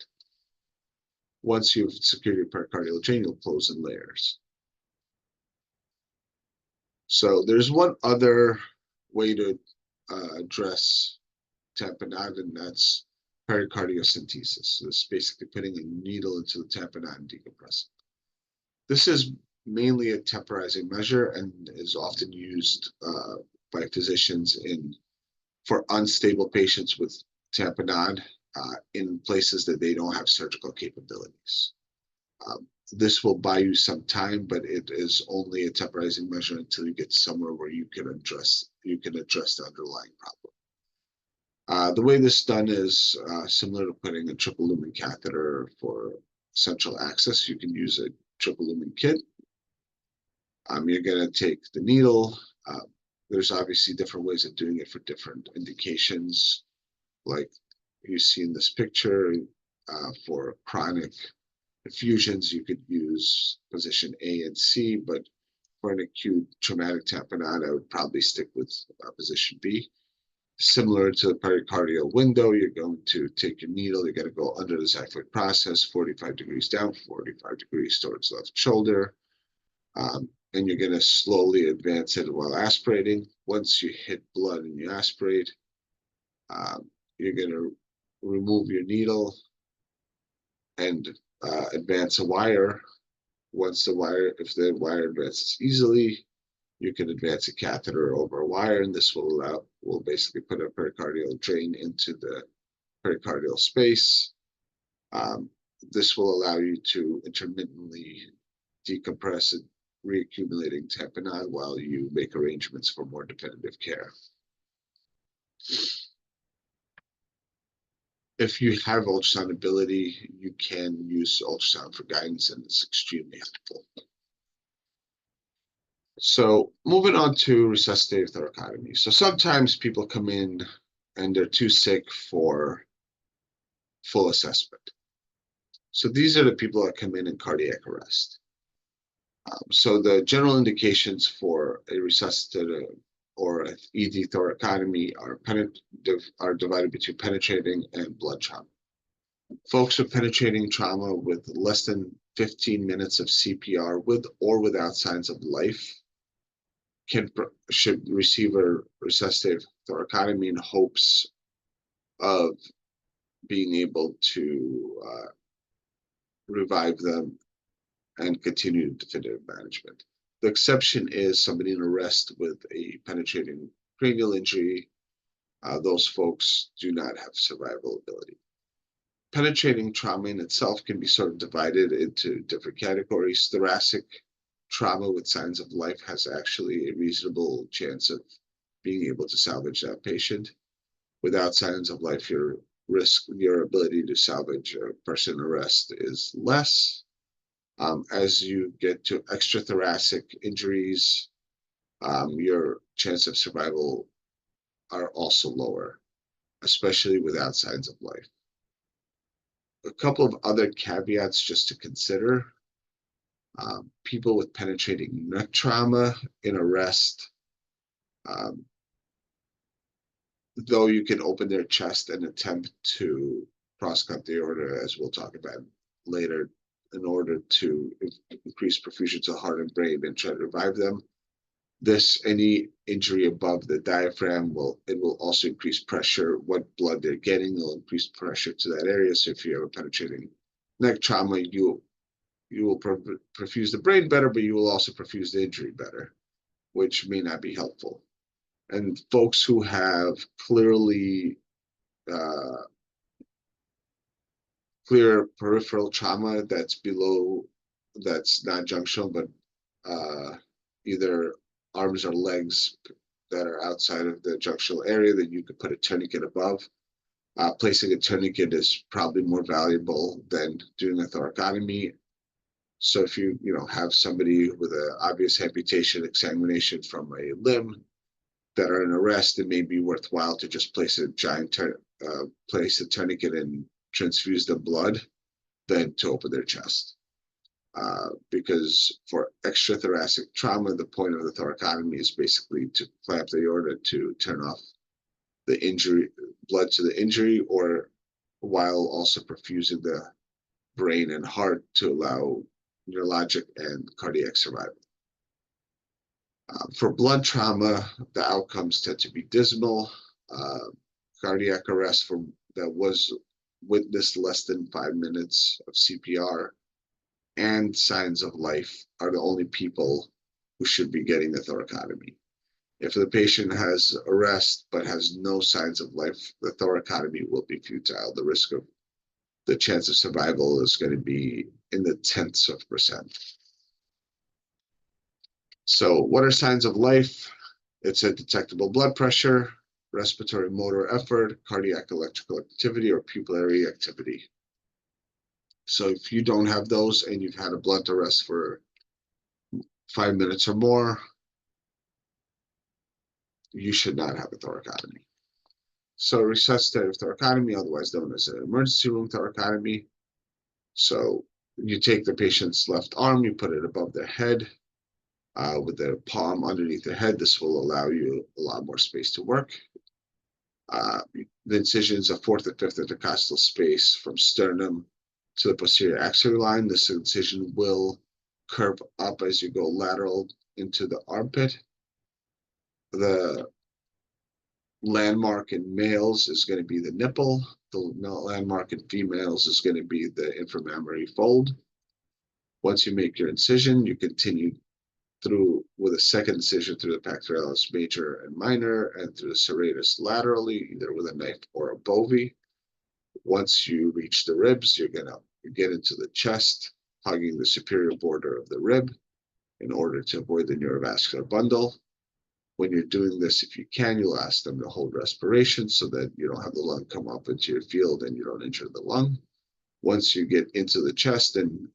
Once you've secured your pericardial drain, you'll close in layers. So there's one other way to address tamponade, and that's pericardiocentesis. So this is basically putting a needle into the tamponade and decompressing. This is mainly a temporizing measure and is often used by physicians for unstable patients with tamponade in places that they don't have surgical capabilities. This will buy you some time, but it is only a temporizing measure until you get somewhere where you can address the underlying problem. The way this is done is similar to putting a triple lumen catheter for central access. You can use a triple lumen kit. You're going to take the needle. There's obviously different ways of doing it for different indications, like you see in this picture. For chronic effusions, you could use position A and C, but for an acute traumatic tamponade, I would probably stick with position B. Similar to the pericardial window, you're going to take your needle, you're going to go under the xiphoid process, 45 degrees down, 45 degrees towards left shoulder, and you're going to slowly advance it while aspirating. Once you hit blood and you aspirate, you're going to remove your needle and advance a wire. If the wire advances easily, you can advance a catheter over a wire, and this will basically put a pericardial drain into the pericardial space. This will allow you to intermittently decompress and reaccumulating tamponade while you make arrangements for more definitive care. If you have ultrasound ability, you can use ultrasound for guidance, and it's extremely helpful. So moving on to resuscitative thoracotomy. So sometimes people come in and they're too sick for full assessment. So these are the people that come in cardiac arrest. So the general indications for a resuscitative or an ED thoracotomy are divided between penetrating and blood trauma. Folks with penetrating trauma with less than 15 minutes of CPR with or without signs of life should receive a resuscitative thoracotomy in hopes of being able to revive them and continue definitive management. The exception is somebody in arrest with a penetrating cranial injury. Those folks do not have survival ability. Penetrating trauma in itself can be sort of divided into different categories. Thoracic trauma with signs of life has actually a reasonable chance of being able to salvage that patient. Without signs of life, your ability to salvage a person in arrest is less. As you get to extrathoracic injuries, your chance of survival are also lower, especially without signs of life. A couple of other caveats just to consider. People with penetrating neck trauma in arrest, though you can open their chest and attempt to cross-cut the aorta, as we'll talk about later, in order to increase perfusion to the heart and brain and try to revive them. Any injury above the diaphragm will also increase pressure. What blood they're getting will increase pressure to that area. So if you have a penetrating neck trauma, you will perfuse the brain better, but you will also perfuse the injury better, which may not be helpful. And folks who have clear peripheral trauma that's not junctional, but either arms or legs that are outside of the junctional area, that you could put a tourniquet above. Placing a tourniquet is probably more valuable than doing a thoracotomy. So if you have somebody with an obvious amputation exsanguination from a limb that are in arrest, it may be worthwhile to just place a tourniquet and transfuse the blood than to open their chest. Because for extrathoracic trauma, the point of the thoracotomy is basically to clamp the aorta to turn off the injury, blood to the injury, or while also perfusing the brain and heart to allow neurologic and cardiac survival. For blood trauma, the outcomes tend to be dismal. Cardiac arrest that was witnessed less than 5 minutes of CPR and signs of life are the only people who should be getting a thoracotomy. If the patient has arrest but has no signs of life, the thoracotomy will be futile. The chance of survival is going to be in the tenths of percent. So what are signs of life? It's a detectable blood pressure, respiratory motor effort, cardiac electrical activity, or pupillary activity. So if you don't have those and you've had a blunt arrest for 5 minutes or more, you should not have a thoracotomy. So resuscitative thoracotomy, otherwise known as an emergency room thoracotomy. So you take the patient's left arm, you put it above their head with their palm underneath their head. This will allow you a lot more space to work. The incision is a 4th and 5th intercostal space from sternum to the posterior axillary line. This incision will curve up as you go lateral into the armpit. The landmark in males is going to be the nipple. The landmark in females is going to be the inframammary fold. Once you make your incision, you continue through with a second incision through the pectoralis major and minor and through the serratus laterally, either with a knife or a bovie. Once you reach the ribs, you're going to get into the chest, hugging the superior border of the rib in order to avoid the neurovascular bundle. When you're doing this, if you can, you'll ask them to hold respiration so that you don't have the lung come up into your field and you don't injure the lung. Once you get into the chest, then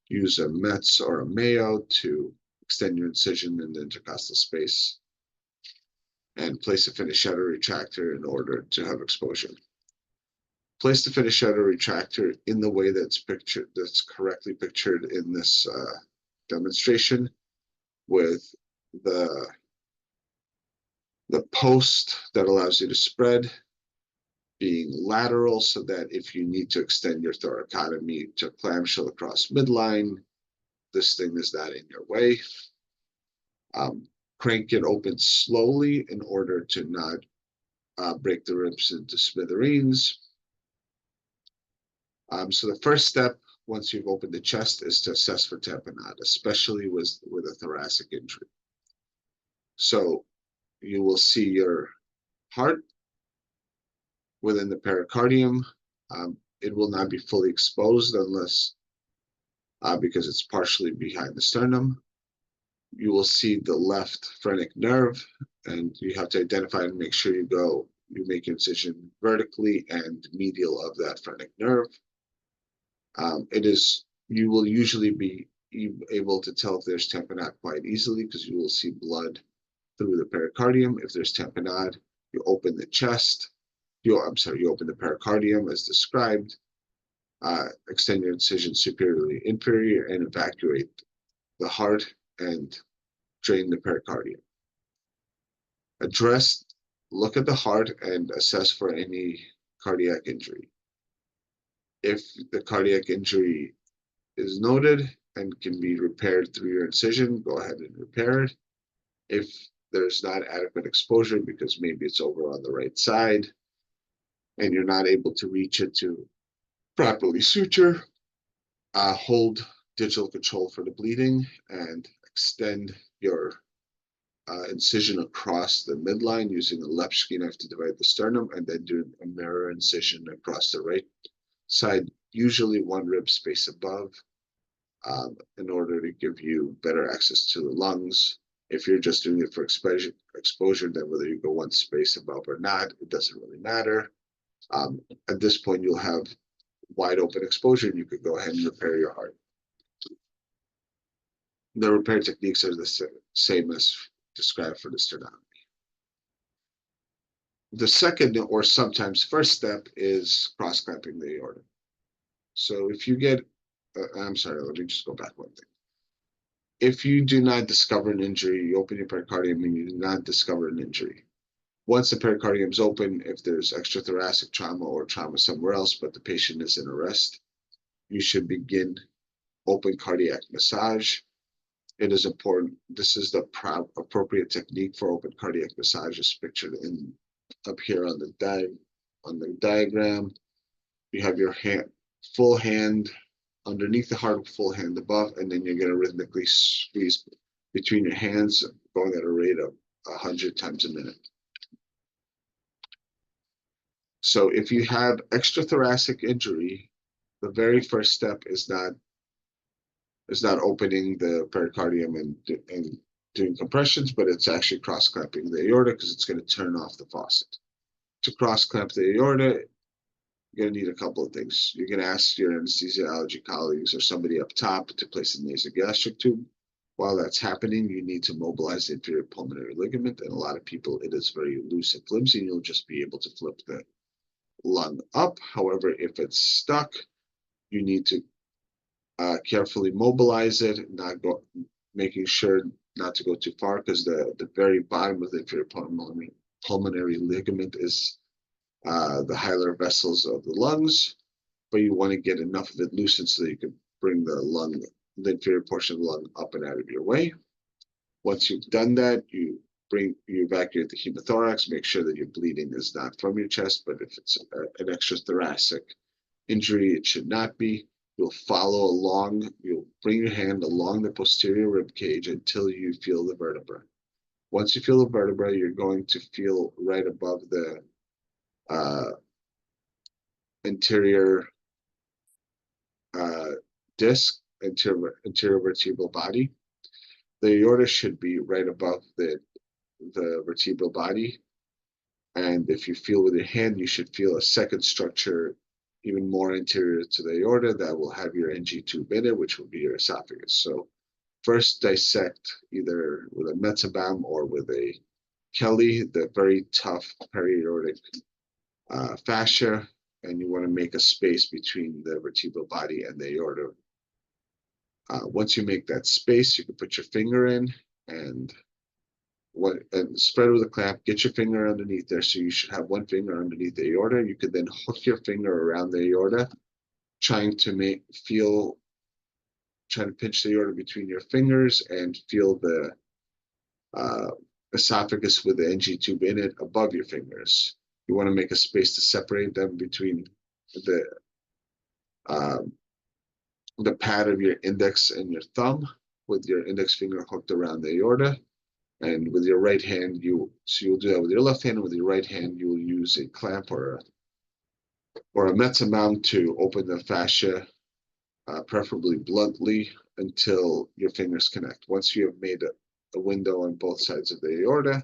use a Metz or a Mayo to extend your incision in the intercostal space and place a Finicetta retractor in order to have exposure. Place the Finicetta retractor in the way that's pictured, that's correctly pictured in this demonstration, with the post that allows you to spread being lateral, so that if you need to extend your thoracotomy to clamshell across midline, this thing is not in your way. Crank it open slowly in order to not break the ribs into smithereens. So the first step, once you've opened the chest, is to assess for tamponade, especially with a thoracic injury. So you will see your heart within the pericardium. It will not be fully exposed unless, because it's partially behind the sternum. You will see the left phrenic nerve, and you have to identify and make sure you make your incision vertically and medial of that phrenic nerve. You will usually be able to tell if there's tamponade quite easily, because you will see blood through the pericardium. If there's tamponade, you open the chest. You open the pericardium as described, extend your incision superiorly inferior, and evacuate the heart and drain the pericardium. Look at the heart and assess for any cardiac injury. If the cardiac injury is noted and can be repaired through your incision, go ahead and repair it. If there's not adequate exposure, because maybe it's over on the right side and you're not able to reach it to properly suture, hold digital control for the bleeding and extend your incision across the midline using a Lepsky knife to divide the sternum, and then do a mirror incision across the right side, usually 1 rib space above, in order to give you better access to the lungs. If you're just doing it for exposure, then whether you go 1 space above or not, it doesn't really matter. At this point, you'll have wide open exposure and you could go ahead and repair your heart. The repair techniques are the same as described for the sternotomy. The second, or sometimes first step, is cross-clamping the aorta. So if you get, I'm sorry, let me just go back 1 thing. If you do not discover an injury, you open your pericardium and you do not discover an injury, Once the pericardium is open, if there's extrathoracic trauma or trauma somewhere else, but the patient is in arrest, you should begin open cardiac massage. It is important. This is the appropriate technique for open cardiac massage, as pictured in up here on the diagram. You have your full hand underneath the heart, full hand above, and then you're going to rhythmically squeeze between your hands, going at a rate of 100 times a minute. So if you have extrathoracic injury, the very first step is not opening the pericardium and doing compressions, but it's actually cross-clamping the aorta, because it's going to turn off the faucet. To cross-clamp the aorta, you're going to need a couple of things. You're going to ask your anesthesiology colleagues or somebody up top to place a nasogastric tube. While that's happening, you need to mobilize the inferior pulmonary ligament, and a lot of people, it is very loose and flimsy, and you'll just be able to flip the lung up. However, if it's stuck, you need to carefully mobilize it, making sure not to go too far, because the very bottom of the inferior pulmonary ligament is the hilar vessels of the lungs, but you want to get enough of it loosened so that you can bring the inferior portion of the lung up and out of your way. Once you've done that, you evacuate the hemothorax, make sure that your bleeding is not from your chest, but if it's an extrathoracic injury, it should not be. You'll follow along, you'll bring your hand along the posterior rib cage until you feel the vertebra. Once you feel the vertebra, you're going to feel right above the anterior disc, anterior vertebral body. The aorta should be right above the vertebral body. And if you feel with your hand, you should feel a second structure even more anterior to the aorta that will have your NG tube in it, which will be your esophagus. So first dissect either with a Metzabam or with a Kelly, the very tough periaortic fascia, and you want to make a space between the vertebral body and the aorta. Once you make that space, you can put your finger in and spread with a clamp, get your finger underneath there. So you should have one finger underneath the aorta. You could then hook your finger around the aorta, trying to pinch the aorta between your fingers and feel the esophagus with the NG tube in it above your fingers. You want to make a space to separate them between the pad of your index and your thumb, with your index finger hooked around the aorta. And with your right hand, you'll do that with your left hand, and with your right hand, you will use a clamp or a Metzabam to open the fascia, preferably bluntly, until your fingers connect. Once you have made a window on both sides of the aorta,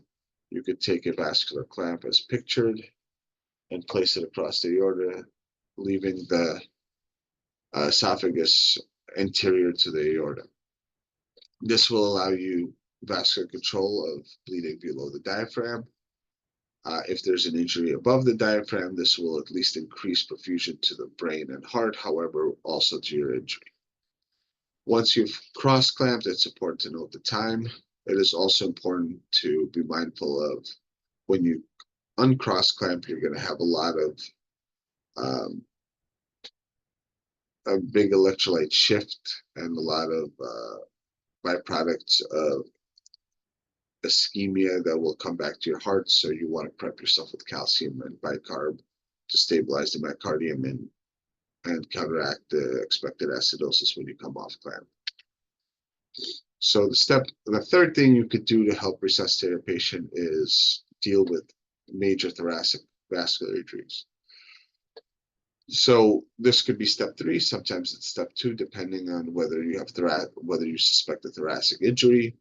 you could take a vascular clamp as pictured and place it across the aorta, leaving the esophagus anterior to the aorta. This will allow you vascular control of bleeding below the diaphragm. If there's an injury above the diaphragm, this will at least increase perfusion to the brain and heart, however, also to your injury. Once you've cross-clamped, it's important to note the time. It is also important to be mindful of when you uncross-clamp, you're going to have a lot of a big electrolyte shift and a lot of byproducts of ischemia that will come back to your heart. So you want to prep yourself with calcium and bicarb to stabilize the myocardium and counteract the expected acidosis when you come off clamp. So the third thing you could do to help resuscitate a patient is deal with major thoracic vascular injuries. So this could be step 3. Sometimes it's step 2, depending on whether you suspect a thoracic injury.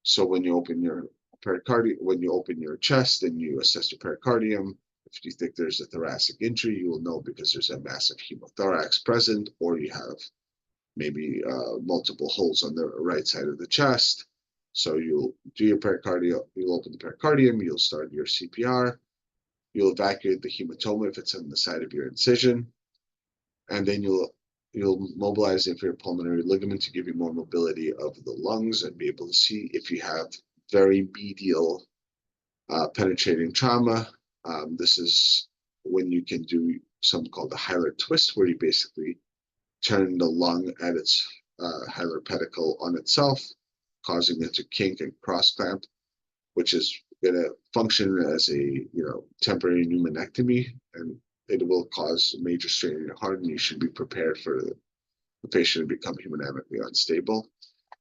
So when you open your pericardium, when you open your chest and you assess your pericardium, if you think there's a thoracic injury, you will know because there's a massive hemothorax present, or you have maybe multiple holes on the right side of the chest. So you'll do your pericardium, you'll open the pericardium, you'll start your CPR, you'll evacuate the hematoma if it's on the side of your incision, and then you'll mobilize the inferior pulmonary ligament to give you more mobility of the lungs and be able to see if you have very medial Penetrating trauma. This is when you can do something called the hilar twist, where you basically turn the lung at its hilar pedicle on itself, causing it to kink and cross clamp, which is going to function as a temporary pneumonectomy, and it will cause major strain in your heart, and you should be prepared for the patient to become hemodynamically unstable.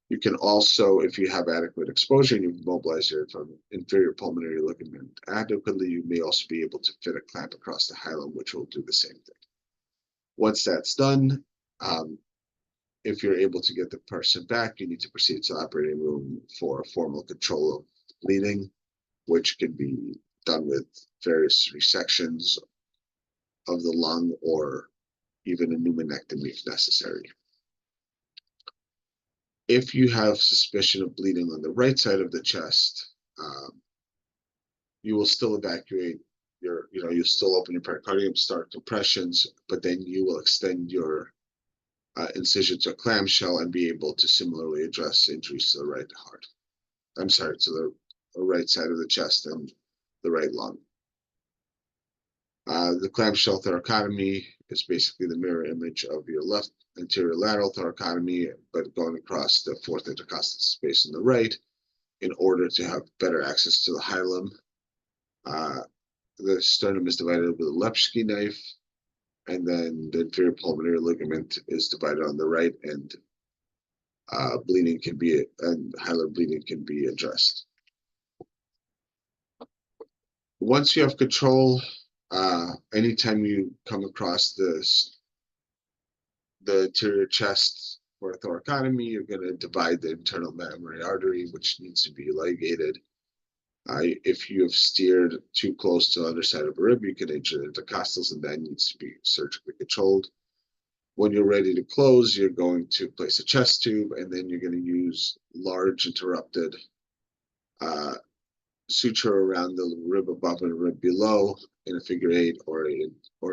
You can also, if you have adequate exposure and you mobilize your inferior pulmonary ligament adequately, you may also be able to fit a clamp across the hilum, which will do the same thing. Once that's done, if you're able to get the person back, you need to proceed to the operating room for formal control of bleeding, which can be done with various resections of the lung or even a pneumonectomy if necessary. If you have suspicion of bleeding on the right side of the chest, you will still evacuate you'll still open your pericardium, start compressions, but then you will extend your incision to a clamshell and be able to similarly address injuries to the right heart. I'm sorry, to the right side of the chest and the right lung. The clamshell thoracotomy is basically the mirror image of your left anterior lateral thoracotomy, but going across the fourth intercostal space on the right in order to have better access to the hilum. The sternum is divided with a Lepsky knife, and then the inferior pulmonary ligament is divided on the right, and hilar bleeding can be addressed. Once you have control, anytime you come across the anterior chest for a thoracotomy, you're going to divide the internal mammary artery, which needs to be ligated. If you have steered too close to the underside of a rib, you can injure the intercostals, and that needs to be surgically controlled. When you're ready to close, you're going to place a chest tube, and then you're going to use large interrupted suture around the rib above and rib below in a figure 8 or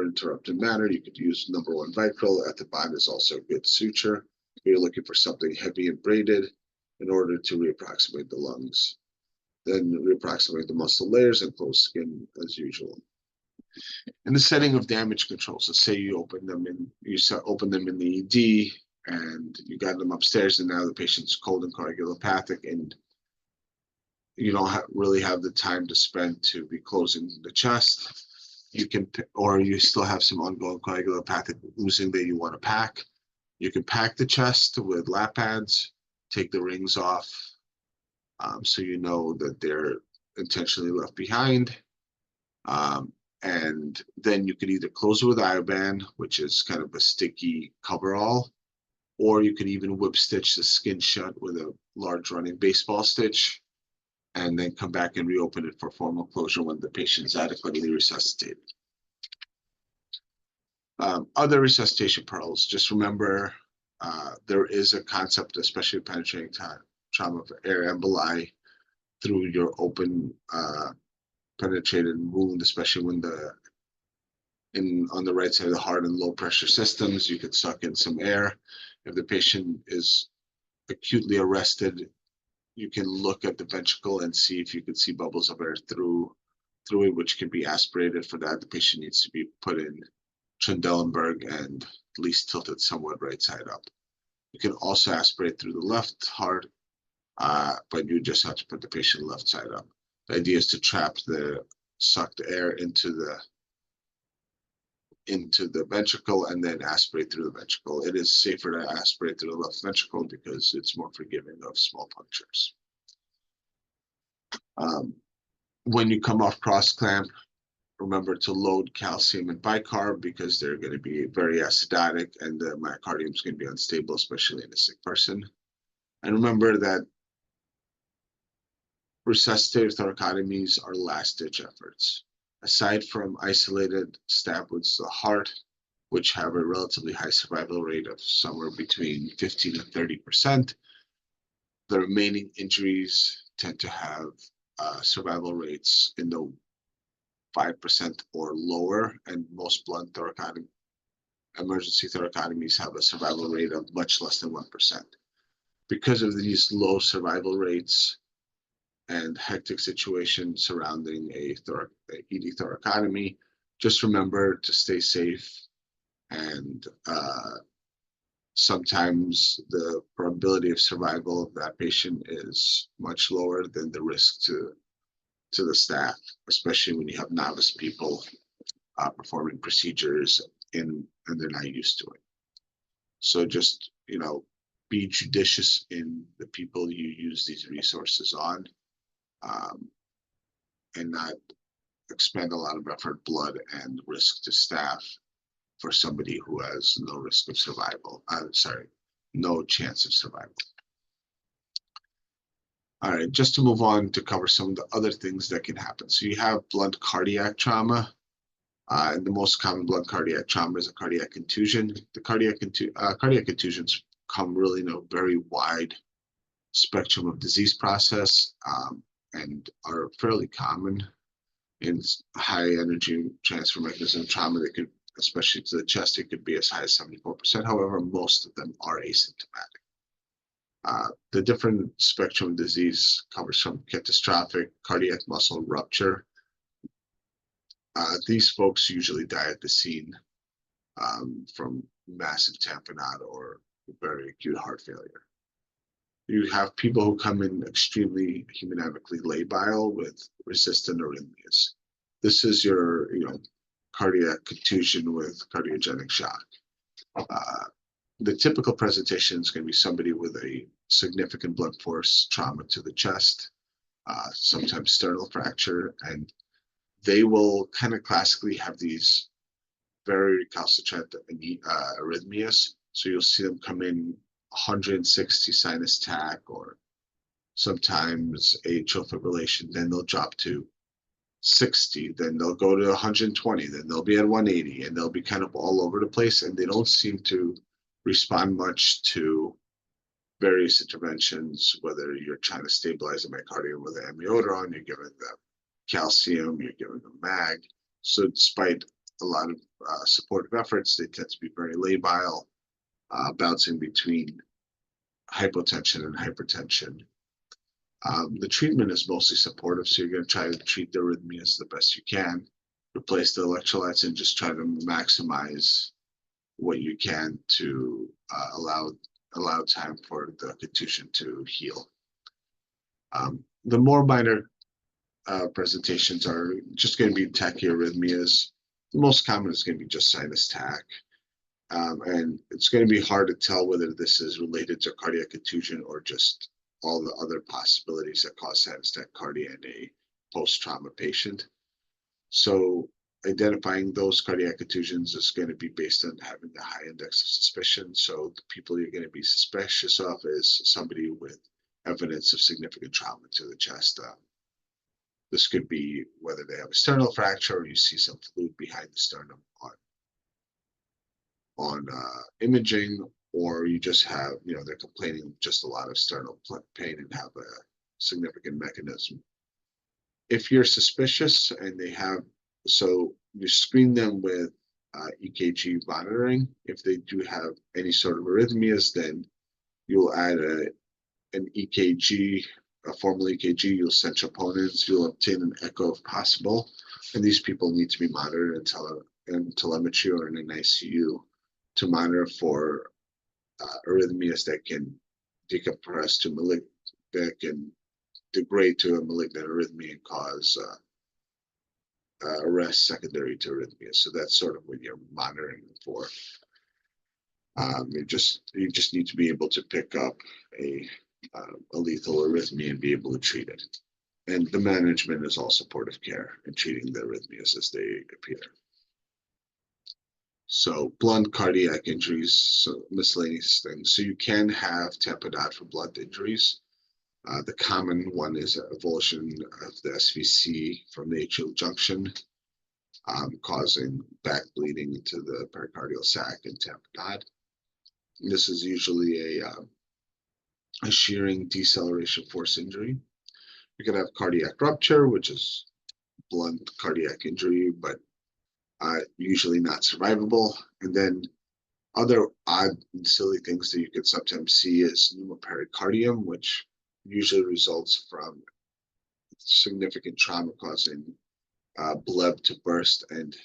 interrupted manner. You could use number 1 vicryl. At the bottom is also a good suture. You're looking for something heavy and braided in order to reapproximate the lungs. Then reapproximate the muscle layers and close skin as usual. In the setting of damage control, so say you open them in the ED and you got them upstairs, and now the patient's cold and coagulopathic, and you don't really have the time to spend to be closing the chest. You can, or you still have some ongoing coagulopathic oozing that you want to pack. You can pack the chest with lap pads, take the rings off, so you know that they're intentionally left behind. And then you could either close it with Ioban, which is kind of a sticky coverall, or you could even whip stitch the skin shut with a large running baseball stitch, and then come back and reopen it for formal closure when the patient is adequately resuscitated. Other resuscitation pearls, just remember there is a concept, especially penetrating trauma, of air emboli through your open penetrated wound, especially when on the right side of the heart in low pressure systems, you could suck in some air. If the patient is acutely arrested, you can look at the ventricle and see if you can see bubbles of air through it, which can be aspirated. For that, the patient needs to be put in Trendelenburg and at least tilted somewhat right side up. You can also aspirate through the left heart, but you just have to put the patient left side up. The idea is to trap the sucked air into the ventricle and then aspirate through the ventricle. It is safer to aspirate through the left ventricle because it's more forgiving of small punctures. When you come off cross clamp, remember to load calcium and bicarb because they're going to be very acidotic and the myocardium is going to be unstable, especially in a sick person. And remember that resuscitative thoracotomies are last-ditch efforts. Aside from isolated stab wounds to the heart, which have a relatively high survival rate of somewhere between 15 and 30%, the remaining injuries tend to have survival rates in the 5% or lower, and most blunt emergency thoracotomies have a survival rate of much less than 1%. Because of these low survival rates, and hectic situation surrounding a ED thoracotomy, just remember to stay safe. And sometimes the probability of survival of that patient is much lower than the risk to the staff, especially when you have novice people performing procedures and they're not used to it. So just, be judicious in the people you use these resources on, and not expend a lot of effort, blood, and risk to staff for somebody who has no risk of survival. No chance of survival. All right, just to move on to cover some of the other things that can happen. So you have blunt cardiac trauma. And the most common blunt cardiac trauma is a cardiac contusion. The cardiac contusions come really in a very wide spectrum of disease process, and are fairly common in high energy transfer mechanism trauma. That could, especially to the chest, it could be as high as 74%. However, most of them are asymptomatic. The different spectrum of disease covers from catastrophic cardiac muscle rupture. These folks usually die at the scene from massive tamponade or very acute heart failure. You have people who come in extremely hemodynamically labile with resistant arrhythmias. This is your, cardiac contusion with cardiogenic shock. The typical presentation is going to be somebody with a significant blunt force trauma to the chest, sometimes sternal fracture, and they will kind of classically have these very recalcitrant arrhythmias. So you'll see them come in 160 sinus tach, or sometimes atrial fibrillation. Then they'll drop to 60, then they'll go to 120, then they'll be at 180, and they'll be kind of all over the place. And they don't seem to respond much to various interventions, whether you're trying to stabilize the myocardium with an amiodarone, you're giving them calcium, you're giving them mag. So despite a lot of supportive efforts, they tend to be very labile, bouncing between hypotension and hypertension. The treatment is mostly supportive, so you're going to try to treat the arrhythmias the best you can, replace the electrolytes, and just try to maximize what you can to allow time for the contusion to heal. The more minor presentations are just going to be tachyarrhythmias. The most common is going to be just sinus tach. And it's going to be hard to tell whether this is related to cardiac contusion or just all the other possibilities that cause sinus tachycardia in a post-trauma patient. So identifying those cardiac contusions is going to be based on having the high index of suspicion. So the people you're going to be suspicious of is somebody with evidence of significant trauma to the chest. This could be whether they have a sternal fracture or you see some fluid behind the sternum on imaging, or you just have, they're complaining of just a lot of sternal pain and have a significant mechanism. If you're suspicious and they have, so you screen them with EKG monitoring. If they do have any sort of arrhythmias, then you'll add an EKG, a formal EKG, you'll send troponins, you'll obtain an echo if possible. And these people need to be monitored in telemetry or in an ICU to monitor for arrhythmias that can decompress to malignant, that can degrade to a malignant arrhythmia and cause arrest secondary to arrhythmia. So that's sort of what you're monitoring for. You just need to be able to pick up a lethal arrhythmia and be able to treat it. And the management is all supportive care in treating the arrhythmias as they appear. So blunt cardiac injuries, so miscellaneous things. So you can have tamponade for blunt injuries. The common one is avulsion of the SVC from the atrial junction, causing back bleeding into the pericardial sac and tamponade. This is usually a shearing deceleration force injury. You can have cardiac rupture, which is blunt cardiac injury, but usually not survivable. And then other odd and silly things that you could sometimes see is pneumopericardium, which usually results from significant trauma causing blood to burst and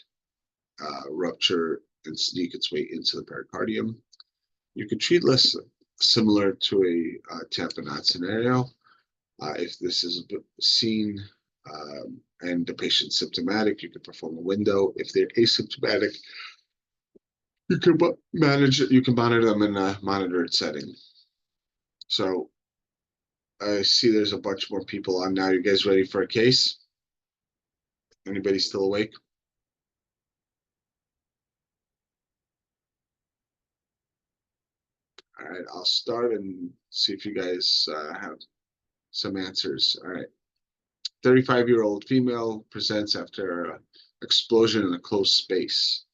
rupture and sneak its way into the pericardium. You could treat less similar to a tamponade scenario. If this is seen and the patient's symptomatic, you could perform a window. If they're asymptomatic, you can manage it. You can monitor them in a monitored setting. So I see there's a bunch more people on now. You guys ready for a case? Anybody still awake? All right, I'll start and see if you guys have some answers. All right. 35-year-old female presents after an explosion in a closed space.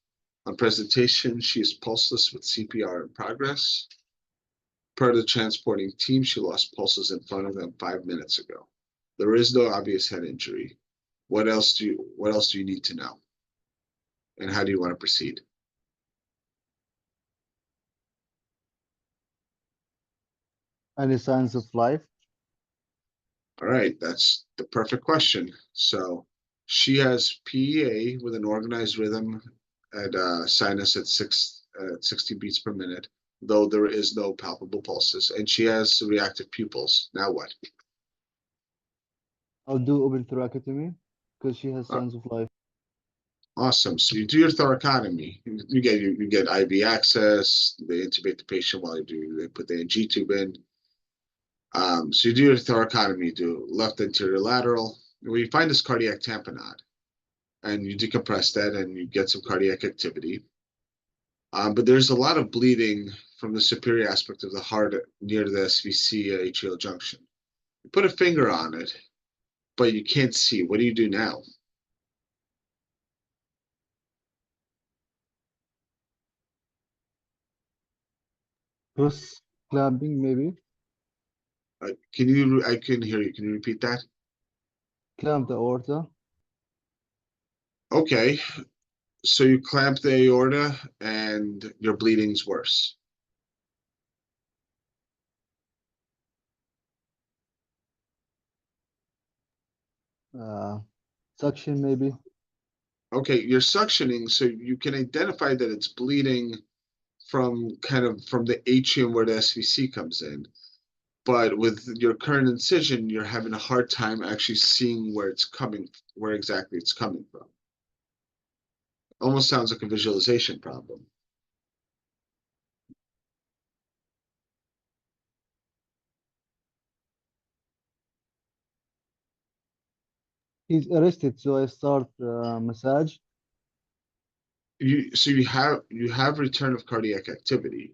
On presentation, she is pulseless with CPR in progress. Per the transporting team, she lost pulses in front of them 5 minutes ago. There is no obvious head injury. What else do you need to know? And how do you want to proceed? Any signs of life? All right, that's the perfect question. So she has PEA with an organized rhythm at sinus at 60 beats per minute, though there is no palpable pulses, and she has reactive pupils. Now what? I'll do open thoracotomy because she has Uh, signs of life. Awesome. So you do your thoracotomy. You get IV access. They intubate the patient while they put the NG tube in. So you do your thoracotomy, do left anterior lateral. Where you find this cardiac tamponade, and you decompress that, and you get some cardiac activity. But there's a lot of bleeding from the superior aspect of the heart near the SVC atrial junction. You put a finger on it, but you can't see. What do you do now? Cross clamping, maybe. I can hear you. Can you repeat that? Clamp the aorta. Okay. So you clamp the aorta and your bleeding's worse. Suction, maybe. Okay, you're suctioning, so you can identify that it's bleeding from the atrium where the SVC comes in. But with your current incision, you're having a hard time actually seeing where exactly it's coming from. Almost sounds like a visualization problem. He's arrested, so I start massage. You have return of cardiac activity.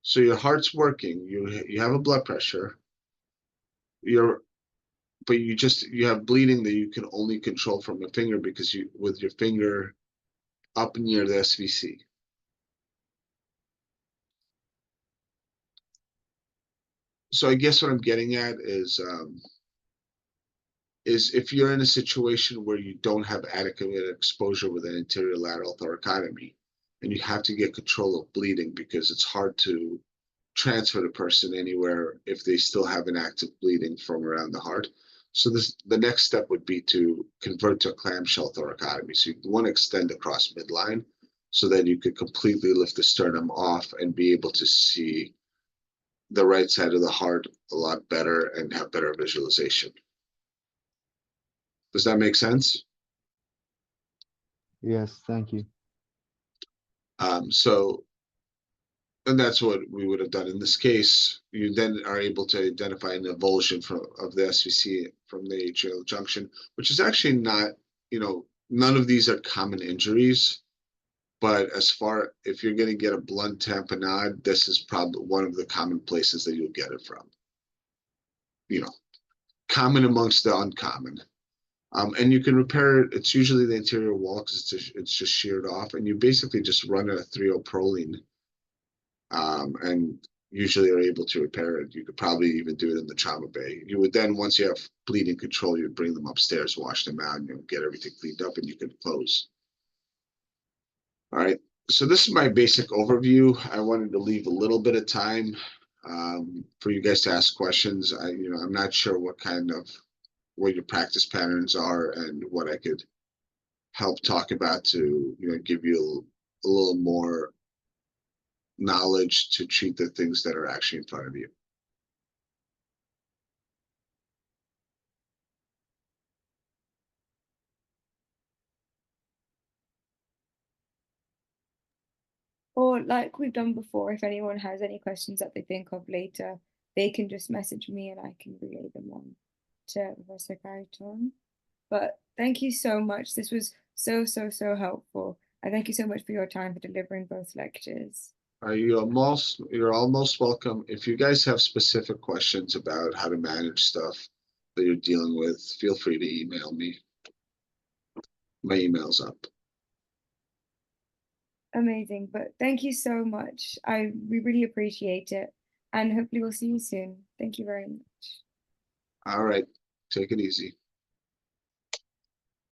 So your heart's working. You have a blood pressure. But you have bleeding that you can only control from a finger because with your finger up near the SVC. So I guess what I'm getting at is if you're in a situation where you don't have adequate exposure with an anterior lateral thoracotomy, and you have to get control of bleeding because it's hard to transfer the person anywhere if they still have an active bleeding from around the heart. So the next step would be to convert to a clamshell thoracotomy. So you want to extend across midline so that you could completely lift the sternum off and be able to see the right side of the heart a lot better and have better visualization. Does that make sense? Yes, thank you. So, and that's what we would have done in this case. You then are able to identify an avulsion of the SVC from the atrial junction, which is actually not, none of these are common injuries. But if you're going to get a blunt tamponade, this is probably one of the common places that you'll get it from. Common amongst the uncommon. And you can repair it. It's usually the anterior wall because it's just sheared off, and you basically just run a 3-0-proline, and usually are able to repair it. You could probably even do it in the trauma bay. You would then, once you have bleeding control, you'd bring them upstairs, wash them out, and get everything cleaned up, and you could close. All right. So this is my basic overview. I wanted to leave a little bit of time for you guys to ask questions. I'm not sure what kind of what your practice patterns are and what I could help talk about to, give you a little more knowledge to treat the things that are actually in front of you. Or like we've done before, if anyone has any questions that they think of later, they can just message me and I can relay them on to Professor Khariton. But thank you so much. This was so helpful. And thank you so much for your time for delivering both lectures. You're almost welcome. If you guys have specific questions about how to manage stuff that you're dealing with, feel free to email me. My email's up. Amazing. But thank you so much. We really appreciate it. And hopefully we'll see you soon. Thank you very much. All right. Take it easy.